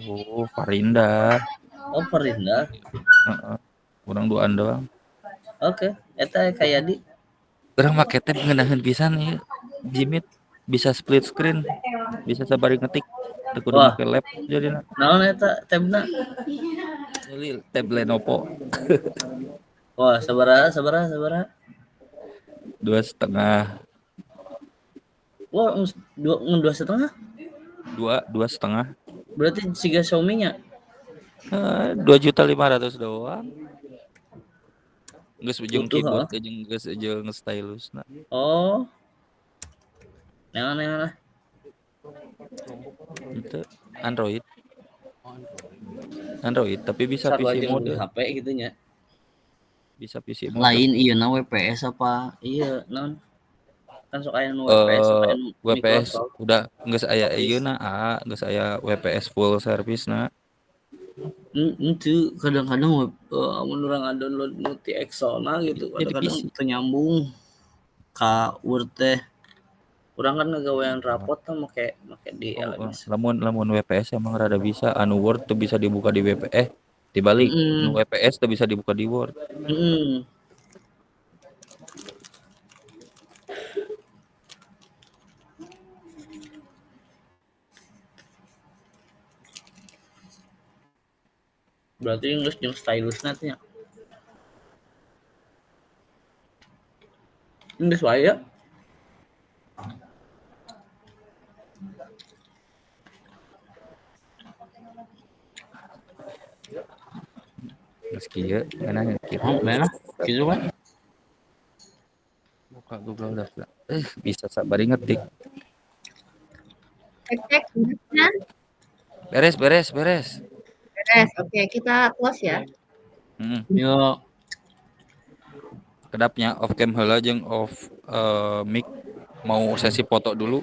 Speaker 3: Oh, Farinda.
Speaker 7: Oh, Farinda.
Speaker 3: Urang duaan doang.
Speaker 7: Oke, eta kayak di.
Speaker 3: Urang make teh ngeunaheun pisan ieu. Jimit bisa split screen. Bisa sabari ngetik. Teu kudu make lab jadina.
Speaker 7: Naon eta tabna?
Speaker 3: Jadi tab Lenovo.
Speaker 7: Wah, sabaraha?
Speaker 3: 2,5.
Speaker 7: Wah, 2,5?
Speaker 3: 2,5.
Speaker 7: Berarti siga Xiaomi-nya?
Speaker 3: 2.500.000 doang. Geus ujung
Speaker 7: Utuh,
Speaker 3: keyboard geus ujung stylusna.
Speaker 7: Oh. Nah.
Speaker 3: Itu Android tapi bisa
Speaker 7: Sarua
Speaker 3: PC
Speaker 7: jeung
Speaker 3: mode.
Speaker 7: HP gitu nya.
Speaker 3: bisa PC mode.
Speaker 7: Lain iya na WPS apa? Iya, non. Kan sok aya nu WPS, sok aya nu
Speaker 3: WPS
Speaker 7: Microsoft.
Speaker 3: udah geus aya ayeuna geus aya WPS full service na.
Speaker 7: Itu kadang-kadang mun urang download nu ti Exona gitu,
Speaker 3: Jadi
Speaker 7: kadang-kadang
Speaker 3: PC.
Speaker 7: teu nyambung ka Word teh. Urang kan ngagawean rapot teh make di LMS.
Speaker 3: Lamun WPS emang rada bisa, anu Word tuh bisa dibuka di WPS, dibalik nu WPS tuh bisa dibuka di Word.
Speaker 7: Berarti geus jeung stylusna teh nya. Geus wae ya.
Speaker 3: Geus kieu, nanya kitu.
Speaker 7: Mana? Kitu kan?
Speaker 3: Buka Google Docs. Bisa sabari ngetik.
Speaker 1: Cek kan?
Speaker 3: Beres.
Speaker 1: Beres. Oke, kita close ya.
Speaker 7: Yo.
Speaker 3: Kedapnya off cam heula jeung off mic. Mau sesi foto dulu.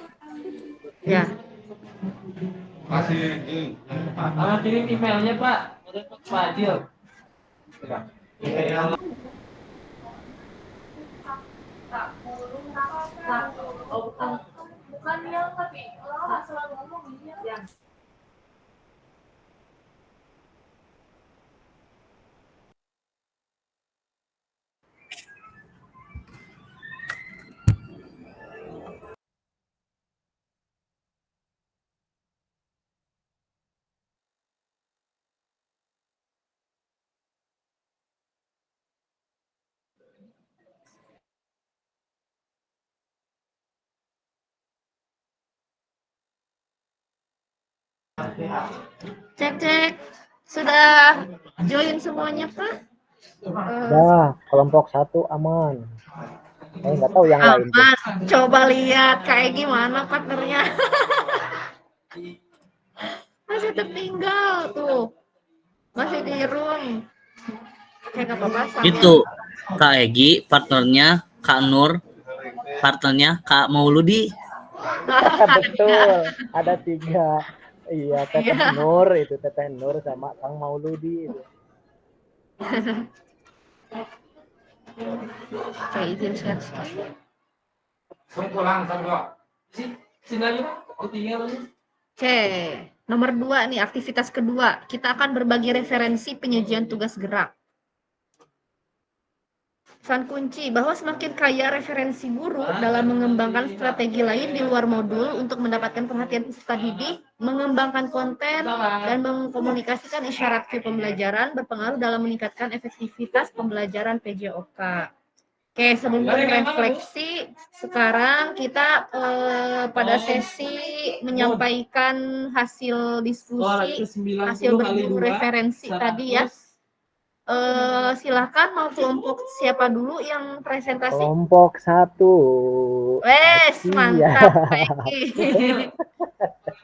Speaker 1: Ya.
Speaker 9: Kirim emailnya Pak. Udah Pak Adil.
Speaker 5: Bukan yang tapi orang selalu ngomong yang
Speaker 1: Cek. Sudah join semuanya, Pak?
Speaker 9: Dah, kelompok 1 aman. Nggak tahu yang lain.
Speaker 1: Aman. Coba lihat kayak gimana partnernya. Masih tertinggal tuh. Masih di room. Kayak apa-apa sama.
Speaker 7: Itu Kak Egi, partnernya Kak Nur, partnernya Kak Mauludi.
Speaker 9: Betul, ada 3. Iya, Teteh Nur itu, Teteh Nur sama Kang Mauludi itu.
Speaker 1: Oke, izin share screen. Oke, nomor 2 nih, aktivitas kedua. Kita akan berbagi referensi penyajian tugas gerak. Pesan kunci bahwa semakin kaya referensi guru dalam mengembangkan strategi lain di luar modul untuk mendapatkan perhatian peserta didik, mengembangkan konten, dan mengkomunikasikan isyarat cue pembelajaran berpengaruh dalam meningkatkan efektivitas pembelajaran PJOK. Oke, sebelum refleksi, sekarang kita pada sesi menyampaikan hasil diskusi, hasil berburu referensi tadi ya. Silakan mau kelompok siapa dulu yang presentasi?
Speaker 9: Kelompok 1.
Speaker 1: Wes, mantap.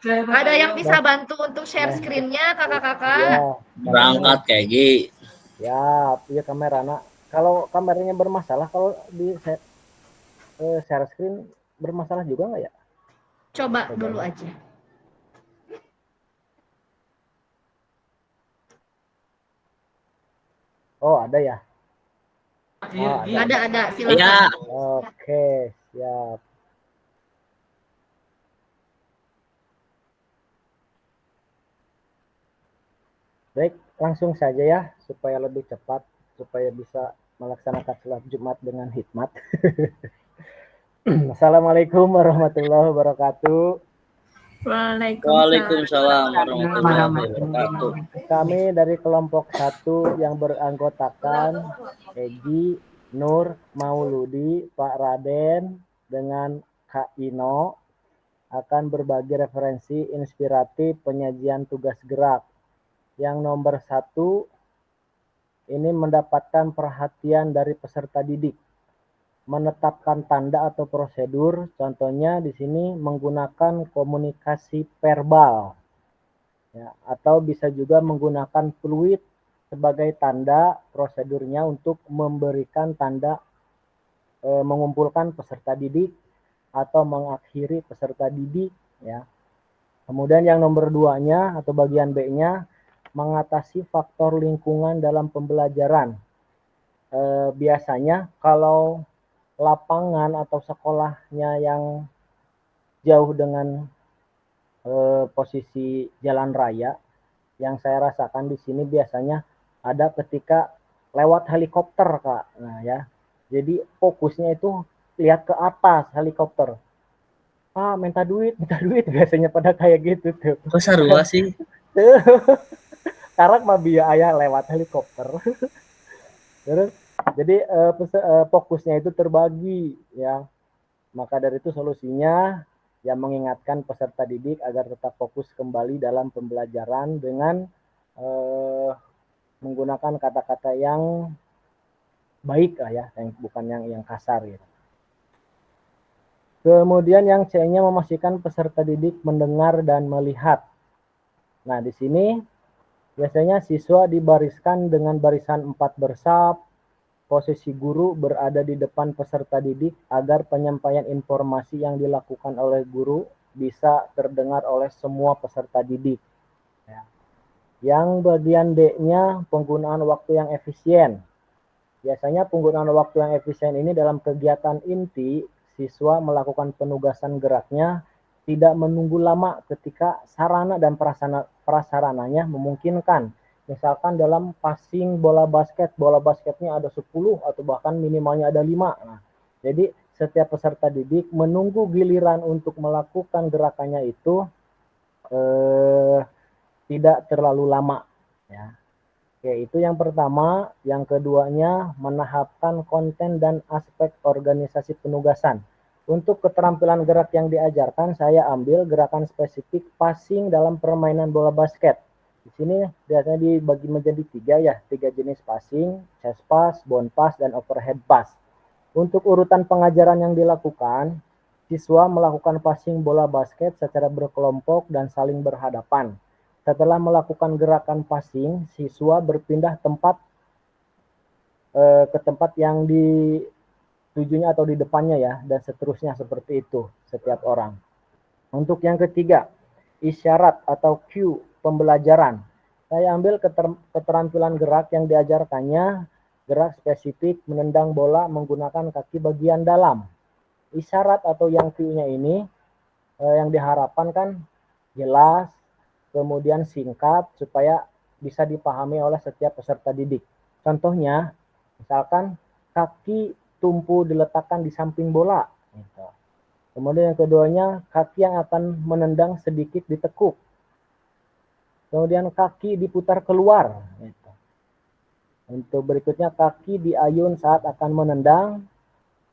Speaker 1: Ada yang bisa bantu untuk share screen-nya, kakak-kakak?
Speaker 7: Berangkat kayak gini.
Speaker 9: Ya, iya kamera nak. Kalau kameranya bermasalah, kalau di share screen bermasalah juga nggak ya?
Speaker 1: Coba dulu aja.
Speaker 9: Oh, ada ya?
Speaker 1: Oh, ada. Silakan.
Speaker 7: Ya.
Speaker 9: Oke, siap. Baik, langsung saja ya, supaya lebih cepat, supaya bisa melaksanakan sholat Jumat dengan hikmat. Assalamualaikum warahmatullahi wabarakatuh.
Speaker 7: Waalaikumsalam warahmatullahi wabarakatuh.
Speaker 9: Kami dari kelompok 1 yang beranggotakan Egi, Nur, Mauludi, Pak Raden, dengan Kak Ino akan berbagi referensi inspiratif penyajian tugas gerak. Yang nomor 1 ini mendapatkan perhatian dari peserta didik. Menetapkan tanda atau prosedur, contohnya di sini menggunakan komunikasi verbal, ya, atau bisa juga menggunakan fluid sebagai tanda prosedurnya untuk memberikan tanda mengumpulkan peserta didik atau mengakhiri peserta didik ya. Kemudian yang nomor 2-nya atau bagian B-nya mengatasi faktor lingkungan dalam pembelajaran. Biasanya kalau lapangan atau sekolahnya yang jauh dengan posisi jalan raya, yang saya rasakan di sini biasanya ada ketika lewat helikopter, Kak. Nah ya, jadi fokusnya itu lihat ke atas helikopter. Minta duit biasanya pada kayak gitu tuh.
Speaker 7: Kok sarua sih?
Speaker 9: Karena mah biaya lewat helikopter. Terus jadi fokusnya itu terbagi ya. Maka dari itu solusinya yang mengingatkan peserta didik agar tetap fokus kembali dalam pembelajaran dengan menggunakan kata-kata yang baik lah ya, yang bukan yang kasar gitu. Kemudian yang C-nya memastikan peserta didik mendengar dan melihat. Nah, di sini biasanya siswa dibariskan dengan barisan 4 bersab, posisi guru berada di depan peserta didik agar penyampaian informasi yang dilakukan oleh guru bisa terdengar oleh semua peserta didik. Ya. Yang bagian D-nya penggunaan waktu yang efisien. Biasanya penggunaan waktu yang efisien ini dalam kegiatan inti, siswa melakukan penugasan geraknya tidak menunggu lama ketika sarana dan prasarananya memungkinkan. Misalkan dalam passing bola basketnya ada 10 atau bahkan minimalnya ada 5. Nah, jadi setiap peserta didik menunggu giliran untuk melakukan gerakannya itu tidak terlalu lama. Ya. Oke, itu yang pertama. Yang keduanya menahapkan konten dan aspek organisasi penugasan. Untuk keterampilan gerak yang diajarkan, saya ambil gerakan spesifik passing dalam permainan bola basket. Di sini biasanya dibagi menjadi 3 jenis passing, chest pass, bound pass, dan overhead pass. Untuk urutan pengajaran yang dilakukan, siswa melakukan passing bola basket secara berkelompok dan saling berhadapan. Setelah melakukan gerakan passing, siswa berpindah tempat ke tempat yang ditujunya atau di depannya ya, dan seterusnya seperti itu setiap orang. Untuk yang ketiga, isyarat atau cue pembelajaran. Saya ambil keterampilan gerak yang diajarkannya, gerak spesifik menendang bola menggunakan kaki bagian dalam. Isyarat atau yang cue-nya ini yang diharapkan kan jelas, kemudian singkat supaya bisa dipahami oleh setiap peserta didik. Contohnya, misalkan kaki tumpu diletakkan di samping bola. Gitu. Kemudian yang keduanya, kaki yang akan menendang sedikit ditekuk. Kemudian kaki diputar keluar. Gitu. Untuk berikutnya, kaki diayun saat akan menendang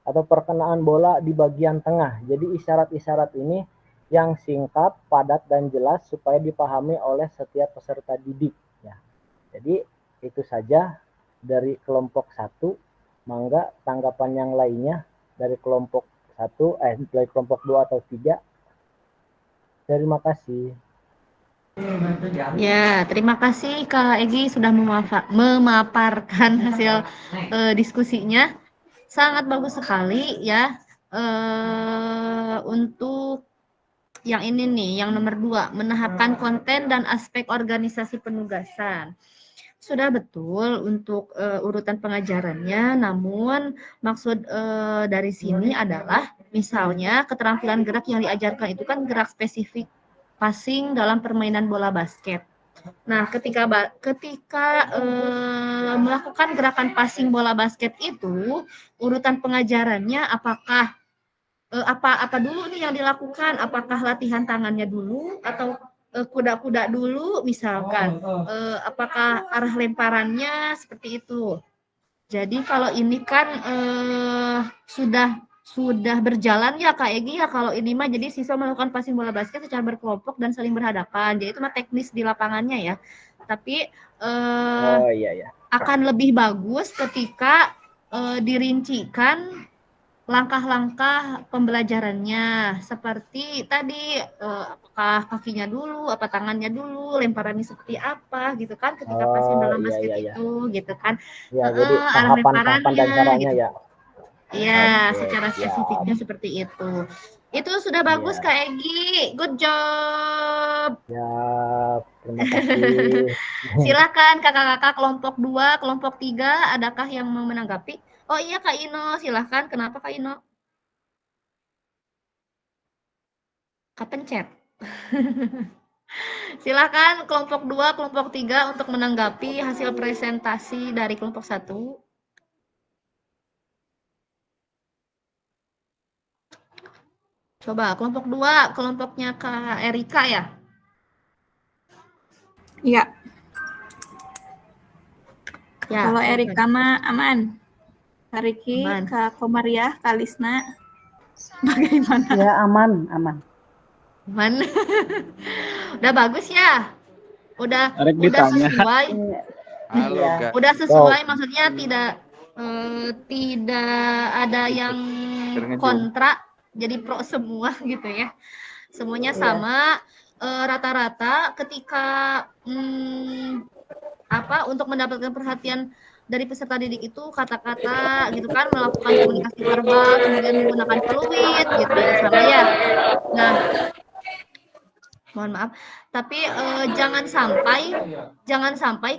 Speaker 9: atau perkenaan bola di bagian tengah. Jadi isyarat-isyarat ini yang singkat, padat, dan jelas supaya dipahami oleh setiap peserta didik. Ya. Jadi itu saja dari kelompok 1. Mangga tanggapan yang lainnya dari kelompok 1, dari kelompok 2 atau 3. Terima kasih.
Speaker 1: Ya, terima kasih Kak Egi sudah memaparkan hasil diskusinya. Sangat bagus sekali ya. Untuk yang ini nih, yang nomor 2, menahapkan konten dan aspek organisasi penugasan. Sudah betul untuk urutan pengajarannya, namun maksud dari sini adalah misalnya keterampilan gerak yang diajarkan itu kan gerak spesifik passing dalam permainan bola basket. Nah, ketika melakukan gerakan passing bola basket itu, urutan pengajarannya apakah apa dulu nih yang dilakukan? Apakah latihan tangannya dulu atau kuda-kuda dulu misalkan? Apakah arah lemparannya seperti itu? Jadi kalau ini kan sudah berjalan ya Kak Egi ya, kalau ini mah jadi siswa melakukan passing bola basket secara berkelompok dan saling berhadapan. Jadi itu mah teknis di lapangannya ya. Tapi
Speaker 9: Iya.
Speaker 1: akan lebih bagus ketika dirincikan langkah-langkah pembelajarannya seperti tadi apakah kakinya dulu, apa tangannya dulu, lemparannya seperti apa gitu kan ketika pasien
Speaker 9: Oh,
Speaker 1: dalam
Speaker 9: iya,
Speaker 1: basket
Speaker 9: iya, iya.
Speaker 1: itu gitu kan.
Speaker 9: Ya, jadi
Speaker 1: Arah
Speaker 9: tahapan-tahapan dan
Speaker 1: lemparannya
Speaker 9: caranya
Speaker 1: gitu.
Speaker 9: ya.
Speaker 1: Iya,
Speaker 9: Oke,
Speaker 1: secara
Speaker 9: siap.
Speaker 1: spesifiknya seperti itu. Itu sudah bagus
Speaker 9: Iya.
Speaker 1: Kak Egi. Good job.
Speaker 9: Siap. Terima kasih.
Speaker 1: Silakan kakak-kakak kelompok 2, kelompok 3, adakah yang mau menanggapi? Oh iya Kak Ino, silahkan. Kenapa Kak Ino? Kepencet. Silakan kelompok 2, kelompok 3 untuk menanggapi hasil presentasi dari kelompok 1. Coba kelompok 2, kelompoknya Kak Erika ya?
Speaker 2: Iya.
Speaker 1: Ya,
Speaker 2: Kalau
Speaker 1: silakan.
Speaker 2: Erika mah aman. Kak Riki,
Speaker 1: Aman.
Speaker 2: Kak Komariah, Kak Lisna, bagaimana?
Speaker 8: Ya aman, aman.
Speaker 1: Aman. Udah bagus ya? Udah
Speaker 11: ditanya.
Speaker 1: sesuai.
Speaker 3: Halo,
Speaker 8: Iya.
Speaker 3: Kak.
Speaker 1: Udah sesuai, maksudnya tidak ada yang
Speaker 3: Terngejung.
Speaker 1: kontra, jadi pro semua gitu ya. Semuanya
Speaker 8: Iya.
Speaker 1: sama, rata-rata ketika untuk mendapatkan perhatian dari peserta didik itu kata-kata gitu kan, melakukan komunikasi verbal, kemudian menggunakan peluit gitu ya, sama ya. Nah, mohon maaf, tapi jangan sampai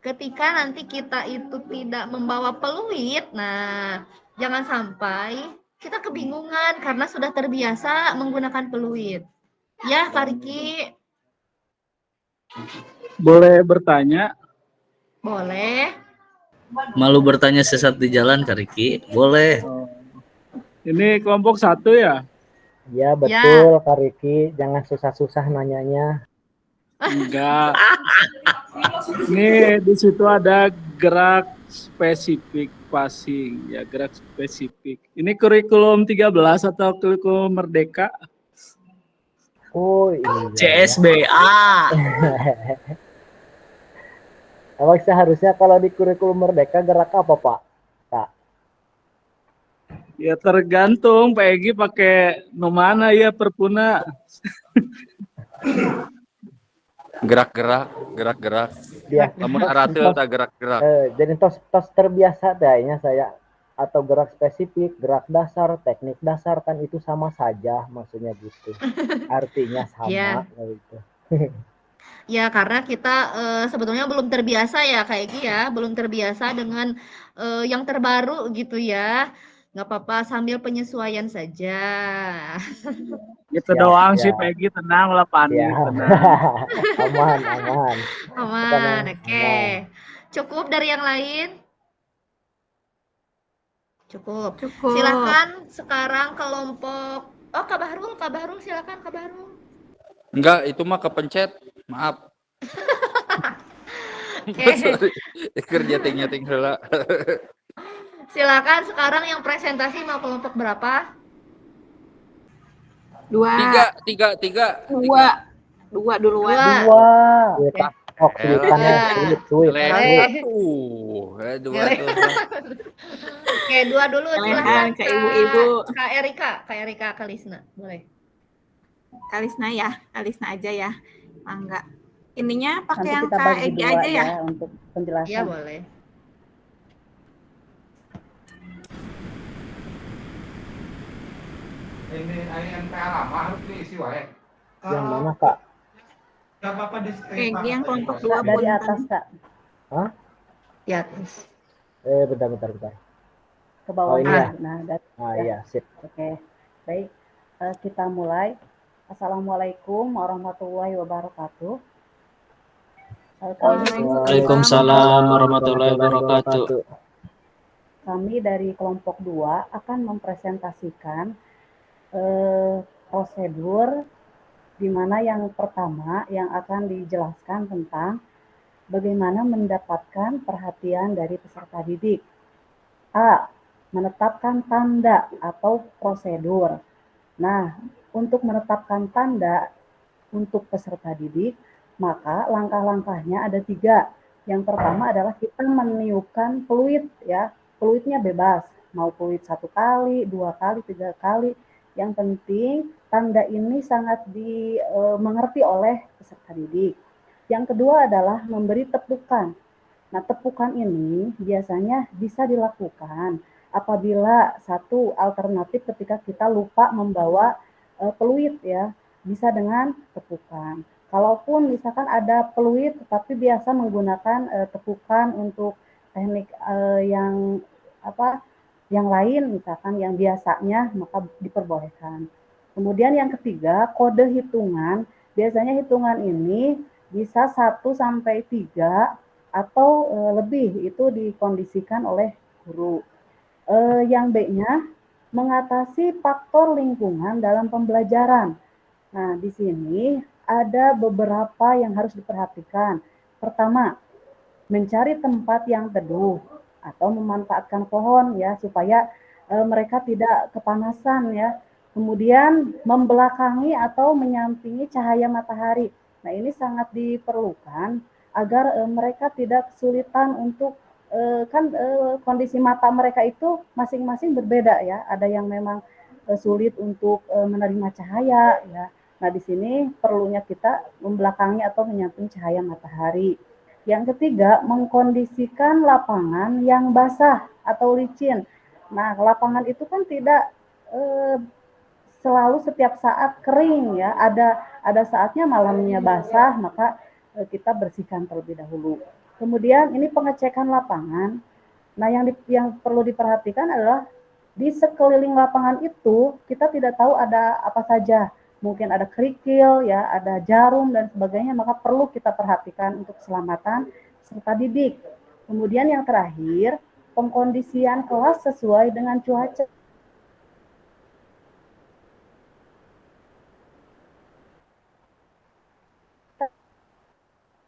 Speaker 1: ketika nanti kita itu tidak membawa peluit, nah jangan sampai kita kebingungan karena sudah terbiasa menggunakan peluit. Ya, Kak Riki.
Speaker 11: Boleh bertanya?
Speaker 1: Boleh.
Speaker 7: Malu bertanya sesat di jalan, Kak Riki? Boleh.
Speaker 11: Ini kelompok 1 ya?
Speaker 9: Ya, betul Kak Riki. Jangan susah-susah nanyanya.
Speaker 11: Enggak. Ini di situ ada gerak spesifik passing, ya gerak spesifik. Ini kurikulum 13 atau kurikulum Merdeka?
Speaker 9: Oh iya.
Speaker 7: CSBA.
Speaker 9: Emang seharusnya kalau di kurikulum Merdeka gerak apa Pak? Kak?
Speaker 11: Ya tergantung, Pak Egi pakai mana ya perpuna.
Speaker 3: Gerak-gerak.
Speaker 9: Ya.
Speaker 3: Namun aratil tak gerak-gerak.
Speaker 9: Jadi tos terbiasa kayaknya saya, atau gerak spesifik, gerak dasar, teknik dasar kan itu sama saja maksudnya gitu. Artinya sama gitu.
Speaker 1: Ya, karena kita sebetulnya belum terbiasa ya kayak Egi ya, belum terbiasa dengan yang terbaru gitu ya. Nggak apa-apa, sambil penyesuaian saja.
Speaker 11: Gitu doang sih, Peggy, tenang lah, panik, tenang.
Speaker 1: Aman, oke. Cukup dari yang lain? Cukup. Silakan sekarang kelompok. Oh, Kak Bahrul silakan Kak Bahrul.
Speaker 3: Enggak, itu mah kepencet. Maaf. Sorry. Kerja ting heula.
Speaker 1: Silakan sekarang yang presentasi mau kelompok berapa?
Speaker 2: 2.
Speaker 3: 3.
Speaker 2: 2 duluan.
Speaker 9: 2. Sulit.
Speaker 1: Oke, 2 dulu silakan
Speaker 2: ke ibu-ibu.
Speaker 1: Kak Erika, Kak Lisna, boleh.
Speaker 2: Kak Lisna ya, Kak Lisna aja ya. Mangga. Ininya pakai
Speaker 8: Nanti
Speaker 2: yang
Speaker 8: kita
Speaker 2: Kak
Speaker 8: bagi
Speaker 2: Egi
Speaker 8: dua
Speaker 2: aja ya.
Speaker 8: Untuk penjelasan.
Speaker 1: Iya, boleh.
Speaker 12: Ini yang lama harus diisi wae.
Speaker 9: Yang mana Kak?
Speaker 12: Gak apa-apa di
Speaker 2: Egi yang kelompok 2
Speaker 8: dari atas Kak.
Speaker 9: Hah?
Speaker 1: Di atas.
Speaker 9: Bentar.
Speaker 8: Ke bawah.
Speaker 9: Oh, iya.
Speaker 8: Nah,
Speaker 9: iya, sip.
Speaker 8: Oke. Baik. Kita mulai. Assalamualaikum warahmatullahi wabarakatuh.
Speaker 6: Waalaikumsalam warahmatullahi wabarakatuh.
Speaker 8: Kami dari kelompok 2 akan mempresentasikan prosedur di mana yang pertama yang akan dijelaskan tentang bagaimana mendapatkan perhatian dari peserta didik. A. Menetapkan tanda atau prosedur. Nah, untuk menetapkan tanda untuk peserta didik, maka langkah-langkahnya ada 3. Yang pertama adalah kita meniupkan peluit ya.
Speaker 13: Fluidnya bebas, mau fluid 1 kali, 2 kali, 3 kali. Yang penting tanda ini sangat dimengerti oleh peserta didik. Yang kedua adalah memberi tepukan. Nah, tepukan ini biasanya bisa dilakukan apabila satu alternatif ketika kita lupa membawa peluit ya, bisa dengan tepukan. Kalaupun misalkan ada peluit tapi biasa menggunakan tepukan untuk teknik yang lain misalkan yang biasanya, maka diperbolehkan. Kemudian yang ketiga, kode hitungan. Biasanya hitungan ini bisa 1 sampai 3 atau lebih, itu dikondisikan oleh guru. Yang B-nya, mengatasi faktor lingkungan dalam pembelajaran. Nah, di sini ada beberapa yang harus diperhatikan. Pertama, mencari tempat yang teduh atau memanfaatkan pohon ya supaya mereka tidak kepanasan ya. Kemudian membelakangi atau menyampingi cahaya matahari. Nah, ini sangat diperlukan agar mereka tidak kesulitan untuk kondisi mata mereka itu masing-masing berbeda ya. Ada yang memang sulit untuk menerima cahaya ya. Nah, di sini perlunya kita membelakangi atau menyamping cahaya matahari. Yang ketiga, mengkondisikan lapangan yang basah atau licin. Nah, lapangan itu kan tidak selalu setiap saat kering ya. Ada saatnya malamnya basah, maka kita bersihkan terlebih dahulu. Kemudian ini pengecekan lapangan. Nah, yang perlu diperhatikan adalah di sekeliling lapangan itu kita tidak tahu ada apa saja. Mungkin ada kerikil, ya, ada jarum dan sebagainya, maka perlu kita perhatikan untuk keselamatan peserta didik. Kemudian yang terakhir, pengkondisian kelas sesuai dengan cuaca.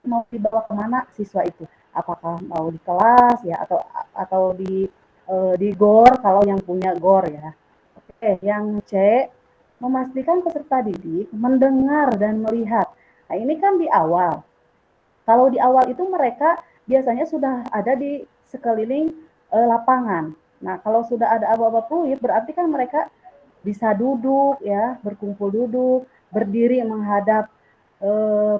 Speaker 13: Mau dibawa kemana siswa itu? Apakah mau di kelas ya atau di GOR kalau yang punya GOR ya. Oke, yang C, memastikan peserta didik mendengar dan melihat. Nah, ini kan di awal. Kalau di awal itu mereka biasanya sudah ada di sekeliling lapangan. Nah, kalau sudah ada aba-aba fluid berarti kan mereka bisa duduk ya, berkumpul duduk, berdiri menghadap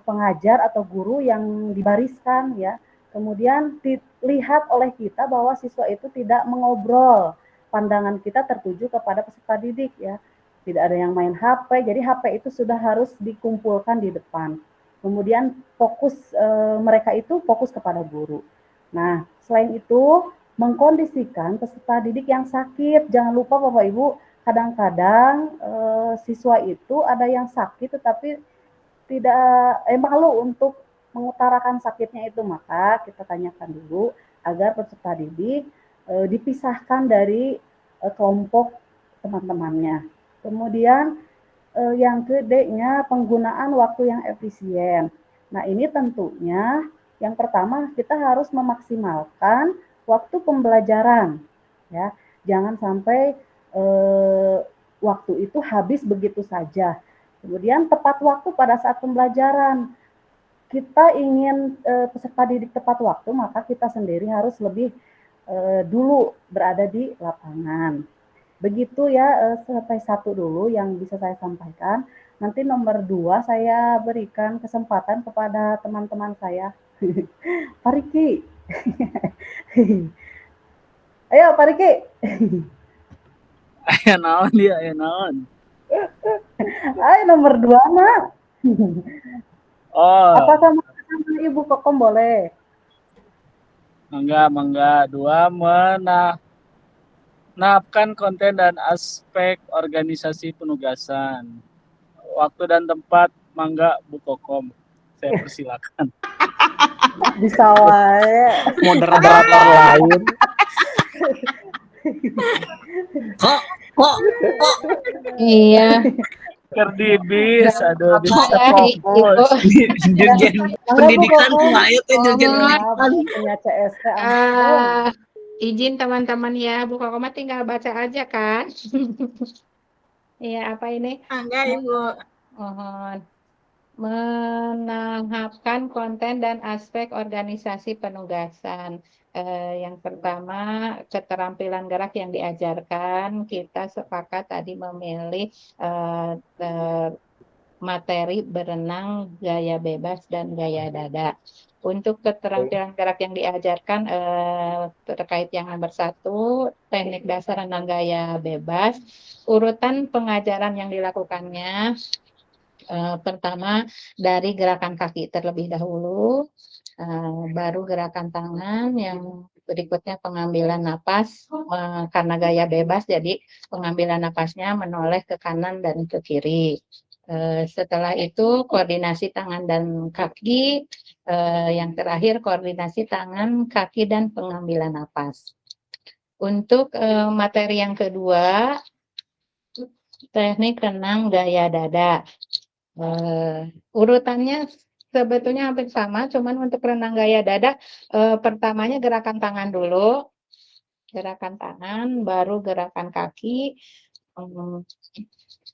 Speaker 13: pengajar atau guru yang dibariskan ya. Kemudian dilihat oleh kita bahwa siswa itu tidak mengobrol. Pandangan kita tertuju kepada peserta didik ya. Tidak ada yang main HP, jadi HP itu sudah harus dikumpulkan di depan. Kemudian fokus mereka itu fokus kepada guru. Nah, selain itu mengkondisikan peserta didik yang sakit. Jangan lupa Bapak Ibu, kadang-kadang siswa itu ada yang sakit tetapi tidak malu untuk mengutarakan sakitnya itu, maka kita tanyakan dulu agar peserta didik dipisahkan dari kelompok teman-temannya. Kemudian yang kedua, penggunaan waktu yang efisien. Nah, ini tentunya yang pertama kita harus memaksimalkan waktu pembelajaran ya. Jangan sampai waktu itu habis begitu saja. Kemudian tepat waktu pada saat pembelajaran. Kita ingin peserta didik tepat waktu, maka kita sendiri harus lebih dulu berada di lapangan. Begitu ya, sampai 1 dulu yang bisa saya sampaikan. Nanti nomor 2 saya berikan kesempatan kepada teman-teman saya. Pak Riki. Ayo Pak Riki.
Speaker 11: Ayo naon dia, ayo naon.
Speaker 13: Ayo nomor 2 nak.
Speaker 11: Oh.
Speaker 13: Apa sama Ibu Kokom boleh?
Speaker 11: Mangga. 2, menafkan konten dan aspek organisasi penugasan. Waktu dan tempat, mangga Bu Kokom. Saya persilakan.
Speaker 13: Bisa wae.
Speaker 9: Moderator lain.
Speaker 7: Kok.
Speaker 4: Iya.
Speaker 11: Kerdibis, aduh bisa
Speaker 4: Ibu.
Speaker 11: fokus.
Speaker 7: Dirjen pendidikan, ayo ke dirjen
Speaker 4: Mohon.
Speaker 13: Punya CSK.
Speaker 4: Izin teman-teman ya, Bu Kokoma tinggal baca aja kan. Iya, apa ini?
Speaker 2: Enggak, Ibu.
Speaker 4: Mohon. Menangkapkan konten dan aspek organisasi penugasan. Yang pertama, keterampilan gerak yang diajarkan, kita sepakat tadi memilih materi berenang, gaya bebas, dan gaya dada. Untuk keterampilan gerak yang diajarkan terkait yang nomor 1, teknik dasar renang gaya bebas, urutan pengajaran yang dilakukannya pertama dari gerakan kaki terlebih dahulu, baru gerakan tangan, yang berikutnya pengambilan napas karena gaya bebas, jadi pengambilan napasnya menoleh ke kanan dan ke kiri. Setelah itu koordinasi tangan dan kaki, yang terakhir koordinasi tangan, kaki, dan pengambilan napas. Untuk materi yang kedua, teknik renang gaya dada. Urutannya sebetulnya hampir sama, cuman untuk renang gaya dada pertamanya gerakan tangan dulu, gerakan tangan, baru gerakan kaki,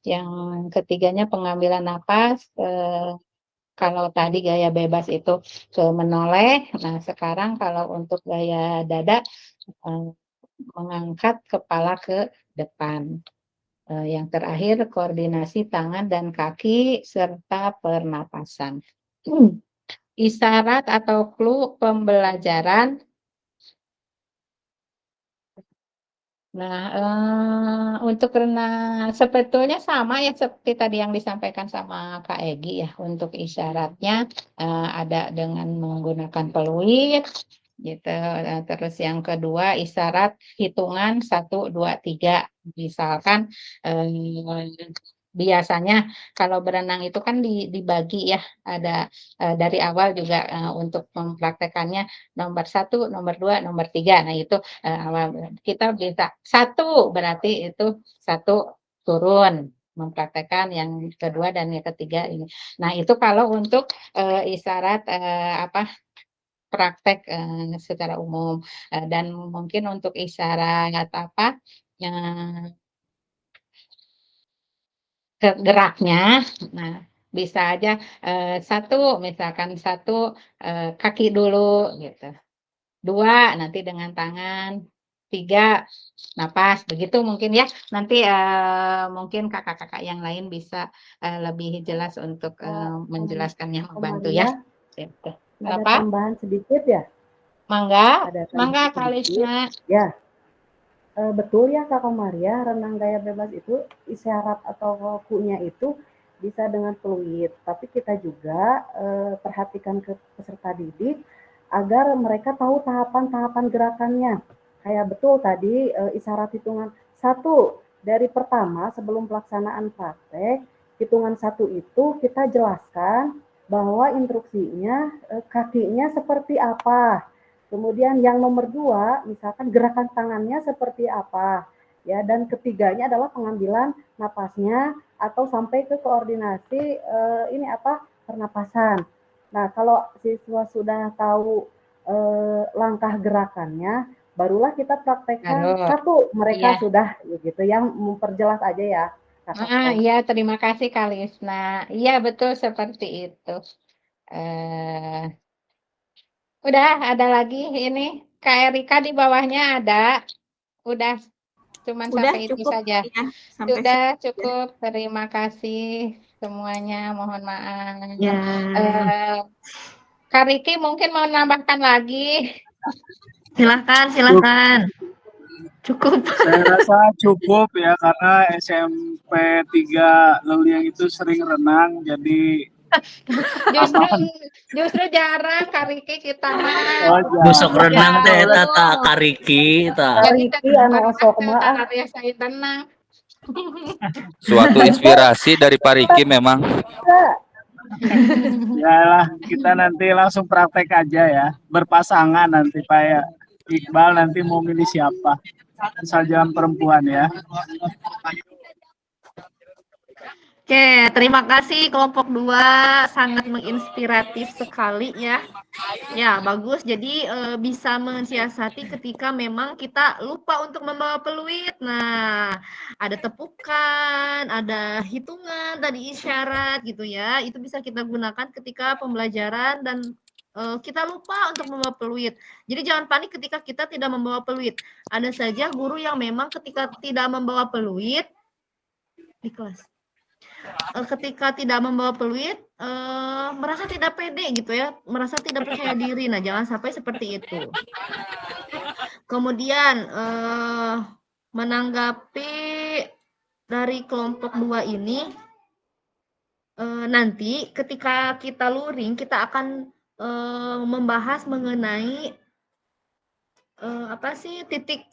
Speaker 4: yang ketiganya pengambilan napas. Kalau tadi gaya bebas itu ke menoleh, nah sekarang kalau untuk gaya dada mengangkat kepala ke depan. Yang terakhir koordinasi tangan dan kaki serta pernapasan. Isyarat atau clue pembelajaran. Nah, untuk renang sebetulnya sama ya seperti tadi yang disampaikan sama Kak Egi ya. Untuk isyaratnya ada dengan menggunakan peluit gitu. Terus yang kedua isyarat hitungan 1, 2, 3. Misalkan biasanya kalau berenang itu kan dibagi ya, ada dari awal juga untuk mempraktekannya nomor 1, nomor 2, nomor 3. Nah itu awal kita bisa 1 berarti itu 1 turun mempraktekkan, yang kedua dan yang ketiga ini. Nah itu kalau untuk isyarat praktek secara umum, dan mungkin untuk isyarat geraknya, nah bisa aja 1 misalkan 1 kaki dulu gitu, 2 nanti dengan tangan, 3 napas, begitu mungkin ya. Nanti mungkin kakak-kakak yang lain bisa lebih jelas untuk menjelaskannya, membantu ya. Gitu.
Speaker 13: Ada
Speaker 4: Apa?
Speaker 13: tambahan sedikit ya?
Speaker 4: Mangga,
Speaker 13: Ada
Speaker 4: mangga
Speaker 13: tambahan sedikit.
Speaker 4: Kalisna.
Speaker 13: Ya, betul ya Kakak Maria, renang gaya bebas itu isyarat atau kunya itu bisa dengan peluit. Tapi kita juga perhatikan ke peserta didik agar mereka tahu tahapan-tahapan gerakannya. Kayak betul tadi isyarat hitungan 1 dari pertama sebelum pelaksanaan praktek, hitungan 1 itu kita jelaskan bahwa instruksinya kakinya seperti apa. Kemudian yang nomor 2, misalkan gerakan tangannya seperti apa, ya. Dan ketiganya adalah pengambilan napasnya atau sampai ke koordinasi pernapasan. Nah, kalau siswa sudah tahu langkah gerakannya, barulah kita praktekkan 1. Mereka sudah gitu, yang memperjelas aja ya.
Speaker 4: Iya, terima kasih Kalisna. Iya betul seperti itu. Udah ada lagi ini Kak Erika di bawahnya ada. Udah cuman sampai itu saja.
Speaker 2: Ya,
Speaker 4: Sudah cukup. Terima kasih semuanya. Mohon maaf. Kak Riki mungkin mau nambahkan lagi.
Speaker 1: Silakan. Cukup.
Speaker 11: Saya rasa cukup ya, karena SMP 3 Leliang itu sering renang, jadi
Speaker 4: justru jarang Kak Riki kita mah.
Speaker 7: Besok renang teh tata Kariki ta.
Speaker 13: Kariki anu sok mah
Speaker 4: saya tenang.
Speaker 3: Suatu inspirasi dari Pak Riki memang.
Speaker 11: Ya lah, kita nanti langsung praktek aja ya, berpasangan nanti Pak ya. Iqbal nanti mau milih siapa, asal jangan perempuan ya.
Speaker 1: Oke, terima kasih kelompok 2, sangat menginspiratif sekali ya. Ya, bagus. Jadi bisa mensiasati ketika memang kita lupa untuk membawa peluit. Nah, ada tepukan, ada hitungan, tadi isyarat gitu ya. Itu bisa kita gunakan ketika pembelajaran dan kita lupa untuk membawa peluit. Jadi jangan panik ketika kita tidak membawa peluit. Ada saja guru yang memang ketika tidak membawa peluit di kelas. Ketika tidak membawa peluit, merasa tidak pede gitu ya, merasa tidak percaya diri. Nah, jangan sampai seperti itu. Kemudian menanggapi dari kelompok 2 ini, nanti ketika kita luring, kita akan membahas mengenai apa sih titik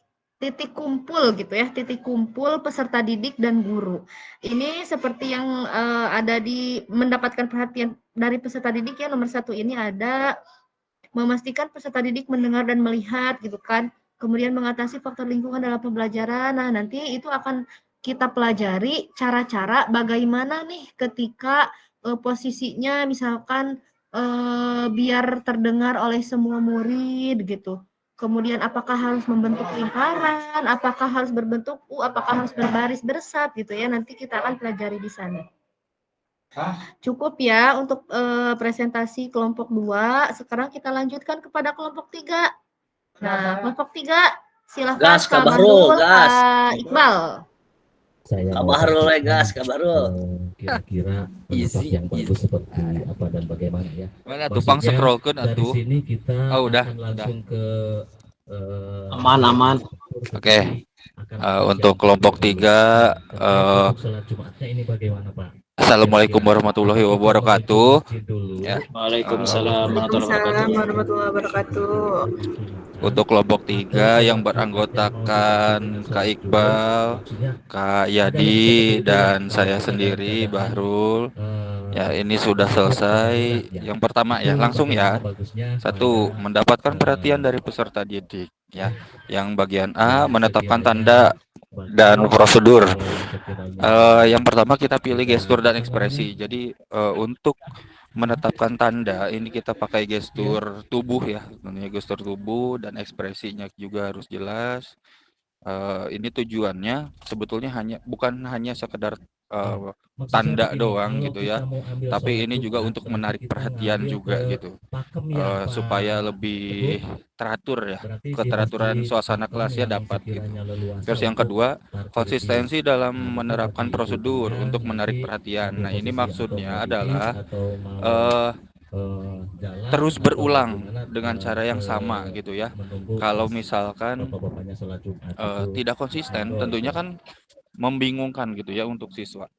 Speaker 1: kumpul gitu ya, titik kumpul peserta didik dan guru. Ini seperti yang ada di mendapatkan perhatian dari peserta didik ya, nomor 1 ini ada memastikan peserta didik mendengar dan melihat gitu kan. Kemudian mengatasi faktor lingkungan dalam pembelajaran. Nah, nanti itu akan kita pelajari cara-cara bagaimana nih ketika posisinya misalkan biar terdengar oleh semua murid gitu. Kemudian apakah harus membentuk lingkaran, apakah harus berbentuk U, apakah harus berbaris bersat gitu ya. Nanti kita akan pelajari di sana. Cukup ya untuk presentasi kelompok 2. Sekarang kita lanjutkan kepada kelompok 3. Nah, kelompok 3 silahkan
Speaker 7: Gas,
Speaker 1: Kak
Speaker 7: Bahrul,
Speaker 1: Badul,
Speaker 7: gas.
Speaker 1: Kak Iqbal.
Speaker 14: Saya
Speaker 7: Kak Bahrul, gas, Kak Bahrul.
Speaker 14: kira-kira pendapat yang bagus seperti apa dan bagaimana ya.
Speaker 3: Mana tuh pang
Speaker 14: Maksudnya,
Speaker 3: scrollkeun
Speaker 14: dari
Speaker 3: atuh.
Speaker 14: sini kita
Speaker 3: udah,
Speaker 14: akan langsung ke
Speaker 3: aman. Oke. Untuk kelompok 3
Speaker 14: sholat Jumatnya ini bagaimana Pak?
Speaker 3: Assalamualaikum warahmatullahi wabarakatuh. Ya.
Speaker 2: Waalaikumsalam warahmatullahi wabarakatuh.
Speaker 3: Untuk kelompok 3 yang beranggotakan Kak Iqbal, Kak Yadi, dan saya sendiri Bahrul. Ya, ini sudah selesai. Yang pertama ya, langsung ya. 1, mendapatkan perhatian dari peserta didik. Ya, yang bagian A menetapkan tanda dan prosedur. Yang pertama kita pilih gestur dan ekspresi. Jadi untuk menetapkan tanda ini kita pakai gestur tubuh ya, namanya gestur tubuh, dan ekspresinya juga harus jelas. Ini tujuannya sebetulnya bukan hanya sekedar tanda doang gitu ya, tapi ini juga untuk menarik perhatian juga gitu, supaya lebih teratur ya, keteraturan suasana kelasnya dapat gitu. Terus yang kedua, konsistensi dalam menerapkan prosedur untuk menarik perhatian. Nah, ini maksudnya adalah terus berulang dengan cara yang sama gitu ya. Kalau misalkan tidak konsisten, tentunya kan membingungkan gitu ya untuk siswa.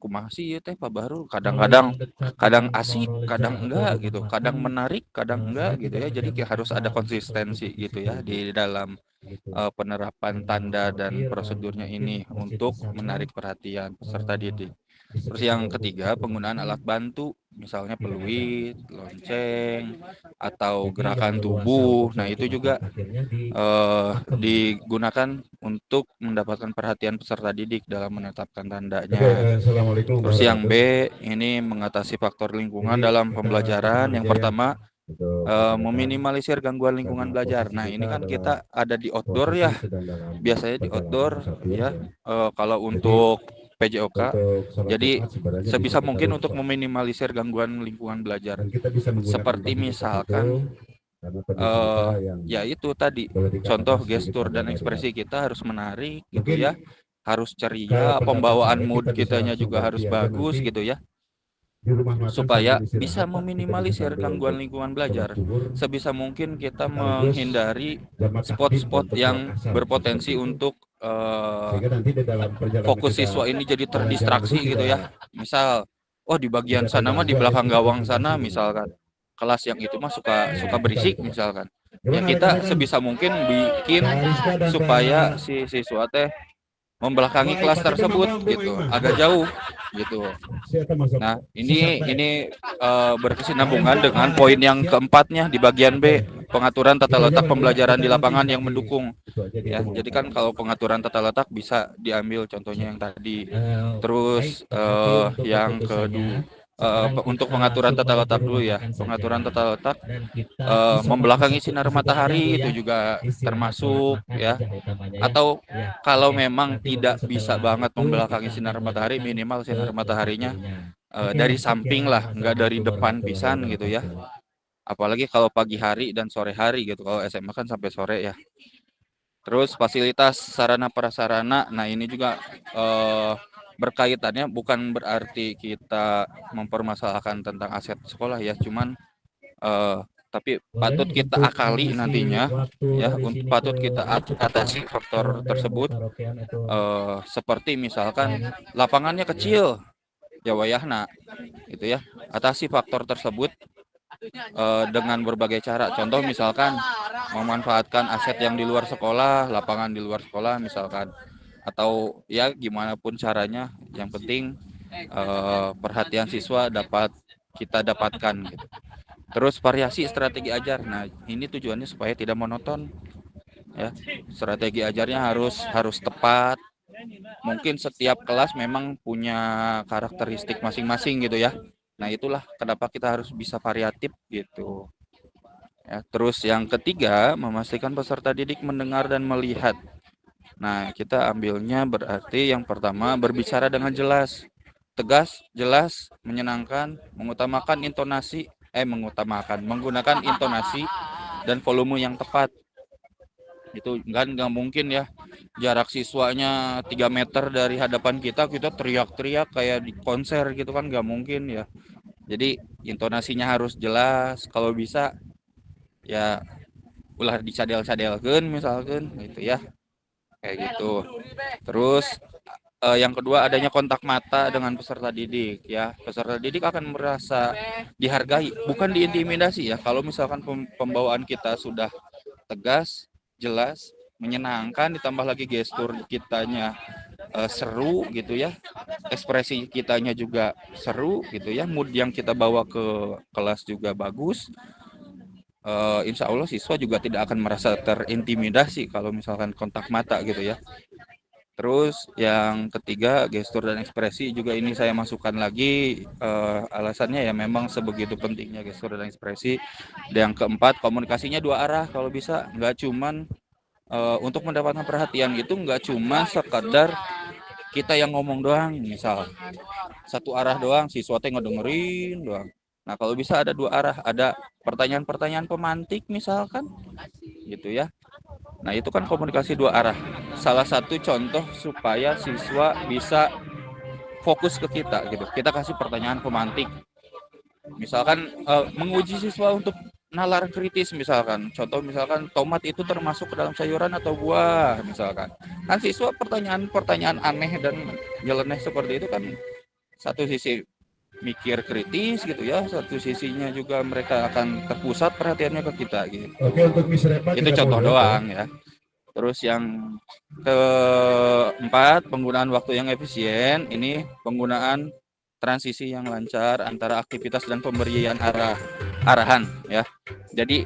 Speaker 3: Kumaha sih ya teh Pak Bahrul, kadang asik, kadang enggak gitu, kadang menarik, kadang enggak gitu ya. Jadi harus ada konsistensi gitu ya di dalam penerapan tanda dan prosedurnya ini untuk menarik perhatian peserta didik. Terus yang ketiga, penggunaan alat bantu, misalnya peluit, lonceng, atau gerakan tubuh. Nah, itu juga digunakan untuk mendapatkan perhatian peserta didik dalam menetapkan tandanya. Terus yang B, ini mengatasi faktor lingkungan dalam pembelajaran. Yang pertama, meminimalisir gangguan lingkungan belajar. Nah, ini kan kita ada di outdoor ya, biasanya di outdoor ya. Kalau untuk PJOK, jadi sebisa mungkin untuk meminimalisir gangguan lingkungan belajar. Seperti misalkan ya itu tadi, contoh gestur dan ekspresi kita harus menarik gitu ya, harus ceria, pembawaan mood kitanya juga harus bagus gitu ya, supaya bisa meminimalisir gangguan lingkungan belajar. Sebisa mungkin kita menghindari spot-spot yang berpotensi untuk fokus siswa ini jadi terdistraksi gitu ya. Misal, oh di bagian sana mah, di belakang gawang sana misalkan, kelas yang itu mah suka berisik misalkan. Ya kita sebisa mungkin bikin supaya si siswa teh membelakangi kelas tersebut gitu, agak jauh gitu. Nah, ini berkesinambungan dengan poin yang keempatnya di bagian B. pengaturan tata letak pembelajaran di lapangan yang mendukung. Ya, jadi kan kalau pengaturan tata letak bisa diambil contohnya yang tadi. Terus yang kedua untuk pengaturan tata letak dulu ya. Pengaturan tata letak membelakangi sinar matahari itu juga termasuk ya. Atau kalau memang tidak bisa banget membelakangi sinar matahari, minimal sinar mataharinya dari samping lah, nggak dari depan pisan gitu ya. Apalagi kalau pagi hari dan sore hari gitu. Kalau SMA kan sampai sore ya. Terus fasilitas sarana prasarana, nah ini juga berkaitannya, bukan berarti kita mempermasalahkan tentang aset sekolah ya, cuman tapi patut kita akali nantinya ya, patut kita atasi faktor tersebut, seperti misalkan lapangannya kecil ya wayahna gitu ya, atasi faktor tersebut dengan berbagai cara. Contoh misalkan memanfaatkan aset yang di luar sekolah, lapangan di luar sekolah misalkan, atau ya gimana pun caranya, yang penting perhatian siswa dapat kita dapatkan gitu. Terus variasi strategi ajar, nah ini tujuannya supaya tidak monoton ya. Strategi ajarnya harus tepat. Mungkin setiap kelas memang punya karakteristik masing-masing gitu ya. Nah itulah kenapa kita harus bisa variatif gitu ya. Terus yang ketiga, memastikan peserta didik mendengar dan melihat. Nah, kita ambilnya berarti yang pertama, berbicara dengan jelas, tegas, jelas, menyenangkan, menggunakan intonasi dan volume yang tepat. Itu kan nggak mungkin ya, jarak siswanya 3 meter dari hadapan kita teriak-teriak kayak di konser gitu kan, nggak mungkin ya. Jadi intonasinya harus jelas, kalau bisa ya ulah dicadel-cadelkeun misalkan gitu ya. Kayak gitu. Terus yang kedua, adanya kontak mata dengan peserta didik ya. Peserta didik akan merasa dihargai, bukan diintimidasi ya. Kalau misalkan pembawaan kita sudah tegas, jelas, menyenangkan, ditambah lagi gestur kitanya seru gitu ya. Ekspresi kitanya juga seru gitu ya. Mood yang kita bawa ke kelas juga bagus. Insya Allah siswa juga tidak akan merasa terintimidasi kalau misalkan kontak mata gitu ya. Terus yang ketiga, gestur dan ekspresi juga ini saya masukkan lagi, alasannya ya memang sebegitu pentingnya gestur dan ekspresi. Dan yang keempat, komunikasinya 2 arah kalau bisa, nggak cuman untuk mendapatkan perhatian gitu, nggak cuma sekadar kita yang ngomong doang, misal 1 arah doang, siswa teh ngedengerin doang. Nah kalau bisa ada 2 arah, ada pertanyaan-pertanyaan pemantik misalkan gitu ya. Nah itu kan komunikasi 2 arah. Salah satu contoh supaya siswa bisa fokus ke kita gitu, kita kasih pertanyaan pemantik. Misalkan menguji siswa untuk nalar kritis misalkan. Contoh misalkan tomat itu termasuk ke dalam sayuran atau buah misalkan. Kan siswa pertanyaan aneh dan nyeleneh seperti itu kan, satu sisi mikir kritis gitu ya, satu sisinya juga mereka akan terpusat perhatiannya ke kita gitu. Oke, untuk itu contoh doang ya. Terus yang keempat, penggunaan waktu yang efisien. Ini penggunaan transisi yang lancar antara aktivitas dan pemberian arahan ya. Jadi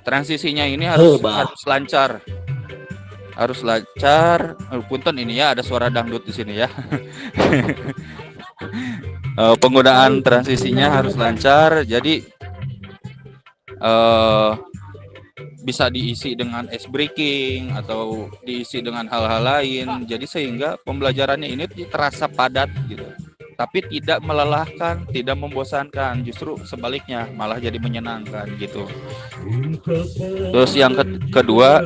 Speaker 3: transisinya ini harus lancar. Harus lancar. Punten ini ya, ada suara dangdut di sini ya. Penggunaan transisinya harus lancar, jadi bisa diisi dengan ice breaking atau diisi dengan hal-hal lain, jadi sehingga pembelajarannya ini terasa padat gitu, tapi tidak melelahkan, tidak membosankan, justru sebaliknya malah jadi menyenangkan gitu. Terus yang kedua,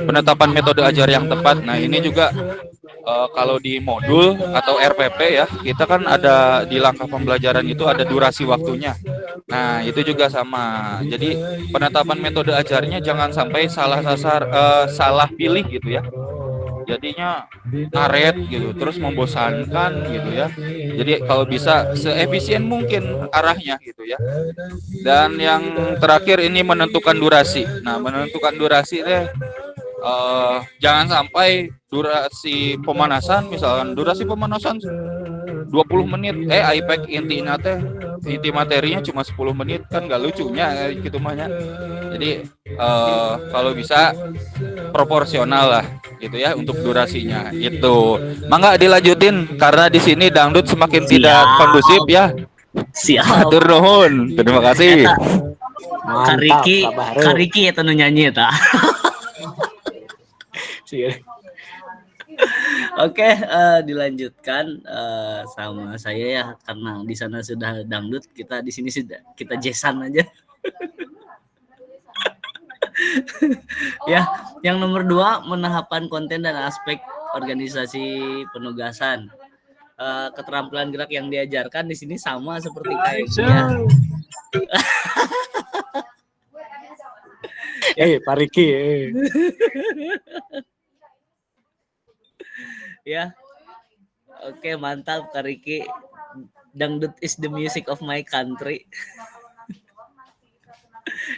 Speaker 3: penetapan metode ajar yang tepat. Nah ini juga kalau di modul atau RPP ya, kita kan ada di langkah pembelajaran itu ada durasi waktunya. Nah itu juga sama, jadi penetapan metode ajarnya jangan sampai salah sasar, salah pilih gitu ya, jadinya ngaret gitu, terus membosankan gitu ya. Jadi kalau bisa seefisien mungkin arahnya gitu ya. Dan yang terakhir ini menentukan durasi. Nah menentukan durasi deh, jangan sampai durasi pemanasan, misalkan durasi pemanasan 20 menit. IPEC inti materinya cuma 10 menit kan gak lucunya gitu mahnya. Jadi kalau bisa proporsional lah gitu ya untuk durasinya. Itu. Mangga dilanjutin karena di sini dangdut semakin tidak kondusif ya.
Speaker 7: Siap.
Speaker 3: Hatur nuhun. Terima kasih.
Speaker 7: Kariki eta nu nyanyi eta. Oke, dilanjutkan sama saya ya karena di sana sudah dangdut, kita di sini sudah kita jazzan aja. Ya, yang nomor 2 menahapkan konten dan aspek organisasi penugasan. Keterampilan gerak yang diajarkan di sini sama seperti kayak dia.
Speaker 9: Pak Riki.
Speaker 7: Ya. Oke, mantap Kak Riki. Dangdut is the music of my country.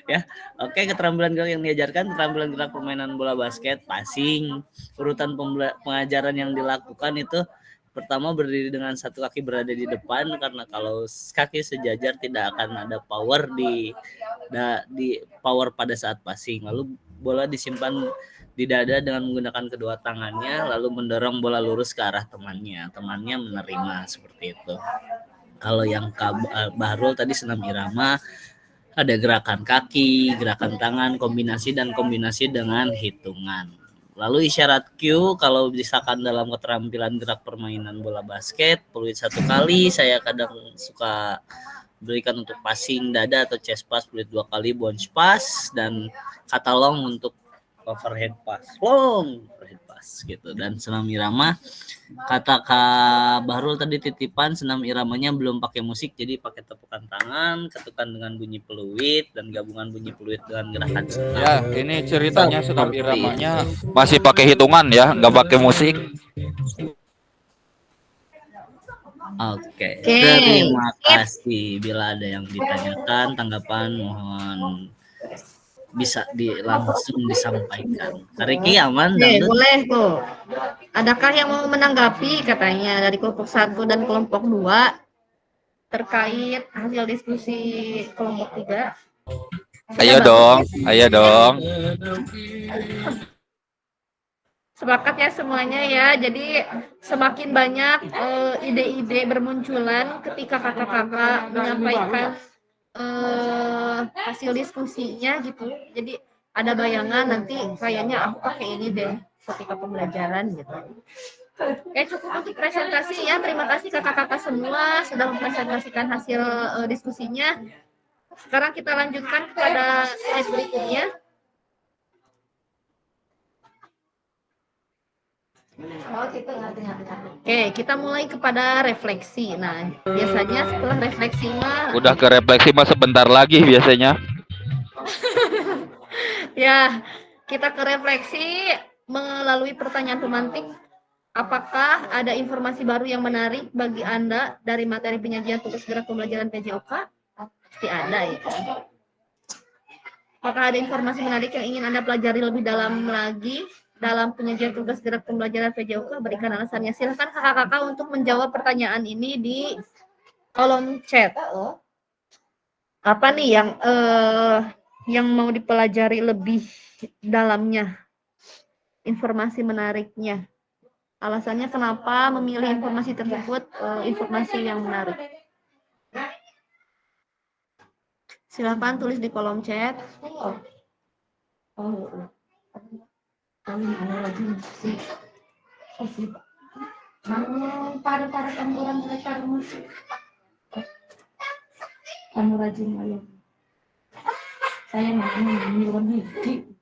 Speaker 7: Ya. Oke, keterampilan gerak yang diajarkan, keterampilan gerak permainan bola basket, passing. Urutan pengajaran yang dilakukan itu pertama berdiri dengan satu kaki berada di depan, karena kalau kaki sejajar tidak akan ada power di power pada saat passing. Lalu bola disimpan di dada dengan menggunakan kedua tangannya, lalu mendorong bola lurus ke arah temannya menerima, seperti itu. Kalau yang Bahrul tadi senam irama, ada gerakan kaki, gerakan tangan, kombinasi dengan hitungan. Lalu isyarat Q, kalau misalkan dalam keterampilan gerak permainan bola basket, peluit 1 kali, saya kadang suka berikan untuk passing dada atau chest pass, peluit 2 kali, bounce pass, dan kata long untuk overhead pass, overhead pass gitu. Dan senam irama, kata Kak Bahrul tadi titipan, senam iramanya belum pakai musik, jadi pakai tepukan tangan, ketukan dengan bunyi peluit, dan gabungan bunyi peluit dengan gerakan senam.
Speaker 3: Ya, ini ceritanya senam iramanya masih pakai hitungan ya, nggak pakai musik.
Speaker 7: Oke. Terima kasih. Bila ada yang ditanyakan, tanggapan mohon bisa langsung disampaikan. Riki aman?
Speaker 1: Boleh tuh. Adakah yang mau menanggapi katanya dari kelompok 1 dan kelompok 2 terkait hasil diskusi kelompok 3?
Speaker 3: Ayo dong.
Speaker 1: Sepakat ya semuanya ya. Jadi semakin banyak ide-ide bermunculan ketika kakak-kakak menyampaikan hasil diskusinya gitu. Jadi ada bayangan nanti kayaknya aku pakai ini deh ketika pembelajaran gitu. Cukup untuk presentasi ya. Terima kasih kakak-kakak semua sudah mempresentasikan hasil diskusinya. Sekarang kita lanjutkan kepada slide berikutnya. Oke, kita mulai kepada refleksi. Nah, biasanya setelah refleksi
Speaker 3: udah ke refleksi mah sebentar lagi biasanya.
Speaker 1: Ya, kita ke refleksi melalui pertanyaan pemantik. Apakah ada informasi baru yang menarik bagi Anda dari materi penyajian tugas gerak pembelajaran PJOK? Pasti ada ya. Apakah ada informasi menarik yang ingin Anda pelajari lebih dalam lagi dalam penyajian tugas gerak pembelajaran PJOK? Berikan alasannya. Silakan kakak-kakak untuk menjawab pertanyaan ini di kolom chat. Apa nih yang mau dipelajari lebih dalamnya? Informasi menariknya. Alasannya kenapa memilih informasi tersebut, informasi yang menarik. Silakan tulis di kolom chat.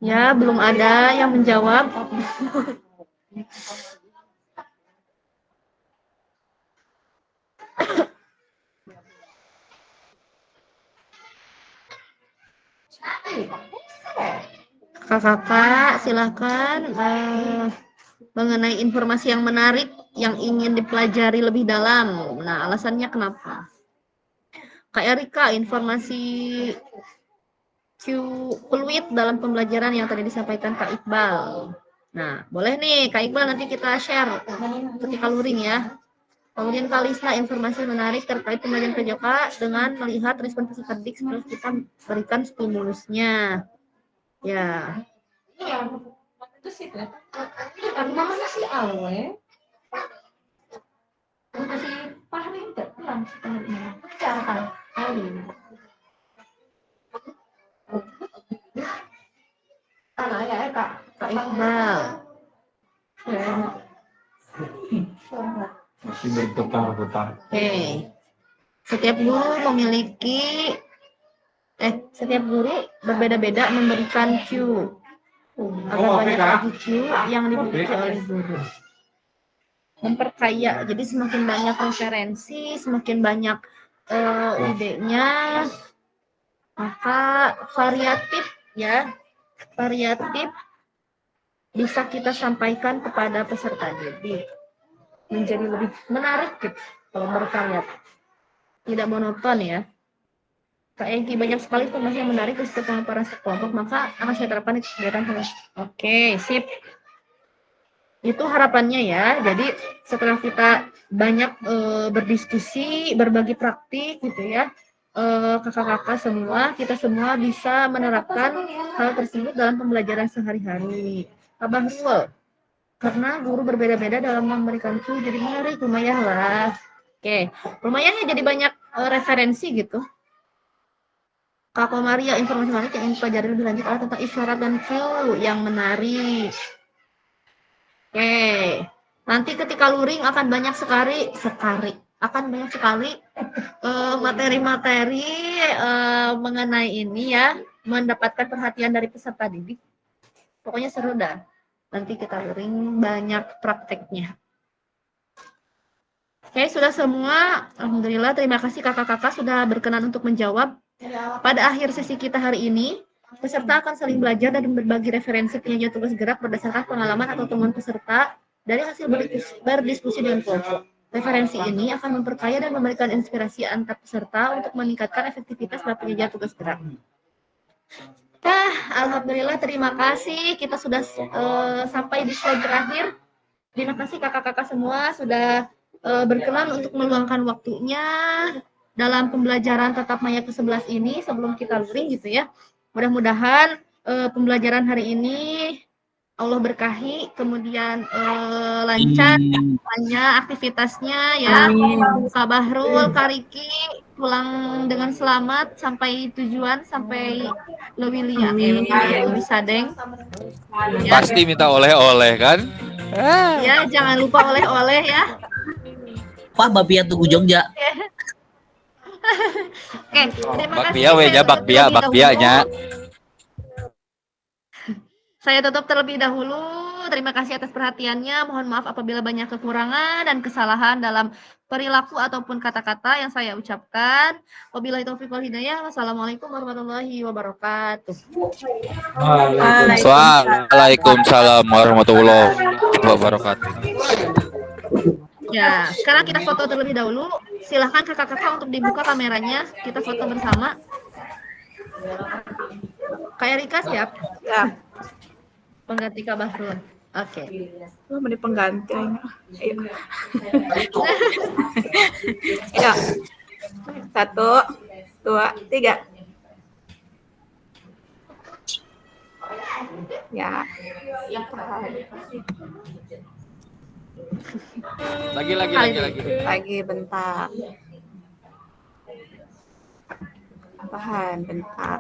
Speaker 1: Ya, belum ada yang menjawab. Kakak, silakan mengenai informasi yang menarik yang ingin dipelajari lebih dalam. Nah, alasannya kenapa? Kak Erika, informasi peluit dalam pembelajaran yang tadi disampaikan Kak Iqbal. Nah, boleh nih Kak Iqbal nanti kita share ketika luring ya. Kemudian Kalisna, informasi menarik terkait pembelajaran PJK dengan melihat respon peserta didik setelah kita berikan stimulusnya. Ya.
Speaker 5: Itu sih kan. Namanya si Awe. Masih Fahri enggak pulang sebenarnya. Cara kali. Ya, Kak
Speaker 1: Iqbal.
Speaker 12: Masih berputar-putar.
Speaker 1: Oke. Setiap guru berbeda-beda memberikan cue. Ada banyak lagi cue yang dimiliki oleh guru. Memperkaya, jadi semakin banyak referensi, semakin banyak idenya, maka variatif bisa kita sampaikan kepada peserta didik, menjadi lebih menarik gitu kalau berkarya, tidak monoton ya. Kayak banyak sekali informasi yang menarik di setiap para kelompok, maka akan saya terapkan di kegiatan. Oke, sip. Itu harapannya ya. Jadi setelah kita banyak berdiskusi, berbagi praktik gitu ya, kakak-kakak semua, kita semua bisa menerapkan hal tersebut dalam pembelajaran sehari-hari. Bahrul, karena guru berbeda-beda dalam memberikan itu, jadi menarik, lumayan lah. Oke, lumayan ya, jadi banyak referensi gitu. Kak Komaria, informasi menarik yang ingin pelajari lebih lanjut adalah tentang isyarat dan cue yang menarik. Oke, nanti ketika luring akan banyak sekali materi-materi mengenai ini ya, mendapatkan perhatian dari peserta didik. Pokoknya seru dah. Nanti kita luring banyak prakteknya. Oke, sudah semua. Alhamdulillah, terima kasih kakak-kakak sudah berkenan untuk menjawab. Pada akhir sesi kita hari ini, peserta akan saling belajar dan berbagi referensi penyajian tugas gerak berdasarkan pengalaman atau temuan peserta dari hasil berdiskusi dengan kelompok. Referensi ini akan memperkaya dan memberikan inspirasi antar peserta untuk meningkatkan efektivitas dalam penyajian tugas gerak. Alhamdulillah, terima kasih. Kita sudah sampai di slide terakhir. Terima kasih kakak-kakak semua sudah berkenan untuk meluangkan waktunya dalam pembelajaran tatap maya ke-11 ini sebelum kita luring gitu ya. Mudah-mudahan pembelajaran hari ini Allah berkahi, kemudian lancar semuanya aktivitasnya ya. Kak Bahrul, Kak Riki pulang dengan selamat sampai tujuan, sampai Lewili Sadeng.
Speaker 3: Pasti minta oleh-oleh kan?
Speaker 1: Ya, jangan lupa oleh-oleh ya.
Speaker 7: Pak Bapia Tugu Jogja.
Speaker 1: Oke, terima kasih.
Speaker 3: Bakpianya.
Speaker 1: Saya tutup terlebih dahulu. Terima kasih atas perhatiannya. Mohon maaf apabila banyak kekurangan dan kesalahan dalam perilaku ataupun kata-kata yang saya ucapkan. Wabillahi taufiq wal hidayah. Wassalamualaikum warahmatullahi wabarakatuh.
Speaker 3: Waalaikumsalam warahmatullahi wabarakatuh.
Speaker 1: Ya, sekarang kita foto terlebih dahulu. Silahkan kakak-kakak untuk dibuka kameranya. Kita foto bersama. Kayak Rika siap?
Speaker 2: Ya.
Speaker 1: Pengganti Kak Bahrul. Oke.
Speaker 2: Lo mau pengganti. Ayo. Ayo. 1, 2, 3. Ya. Lagi bentar. Tahan bentar.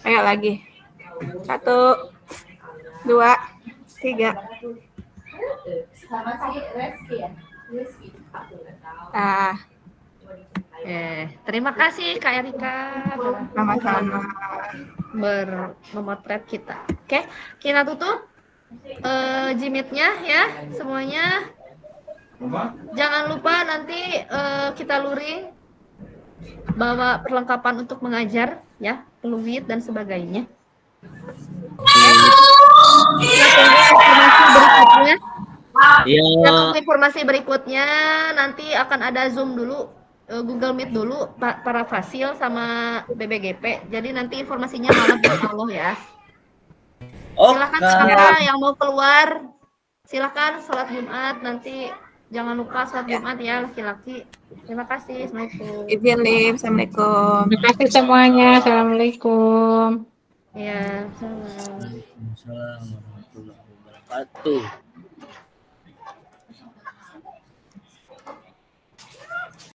Speaker 2: Ayo lagi. 1, 2, 3.
Speaker 1: Terima kasih Kak Erika.
Speaker 2: Sama-sama.
Speaker 1: Memotret kita. Oke, kita tutup Jimit-nya ya semuanya. Jangan lupa nanti kita luring bawa perlengkapan untuk mengajar ya, peluit dan sebagainya. Informasi berikutnya nanti akan ada Zoom dulu, Google Meet dulu para fasil sama BBGP. Jadi nanti informasinya malam insya Allah ya. Silakan siapa yang mau keluar silakan sholat Jumat nanti. Jangan lupa sholat Jumat ya laki-laki. Terima kasih. Assalamualaikum.
Speaker 2: Izin Lim. Assalamualaikum.
Speaker 4: Terima kasih semuanya. Assalamualaikum.
Speaker 1: Ya,
Speaker 7: Waalaikumsalam warahmatullahi wabarakatuh.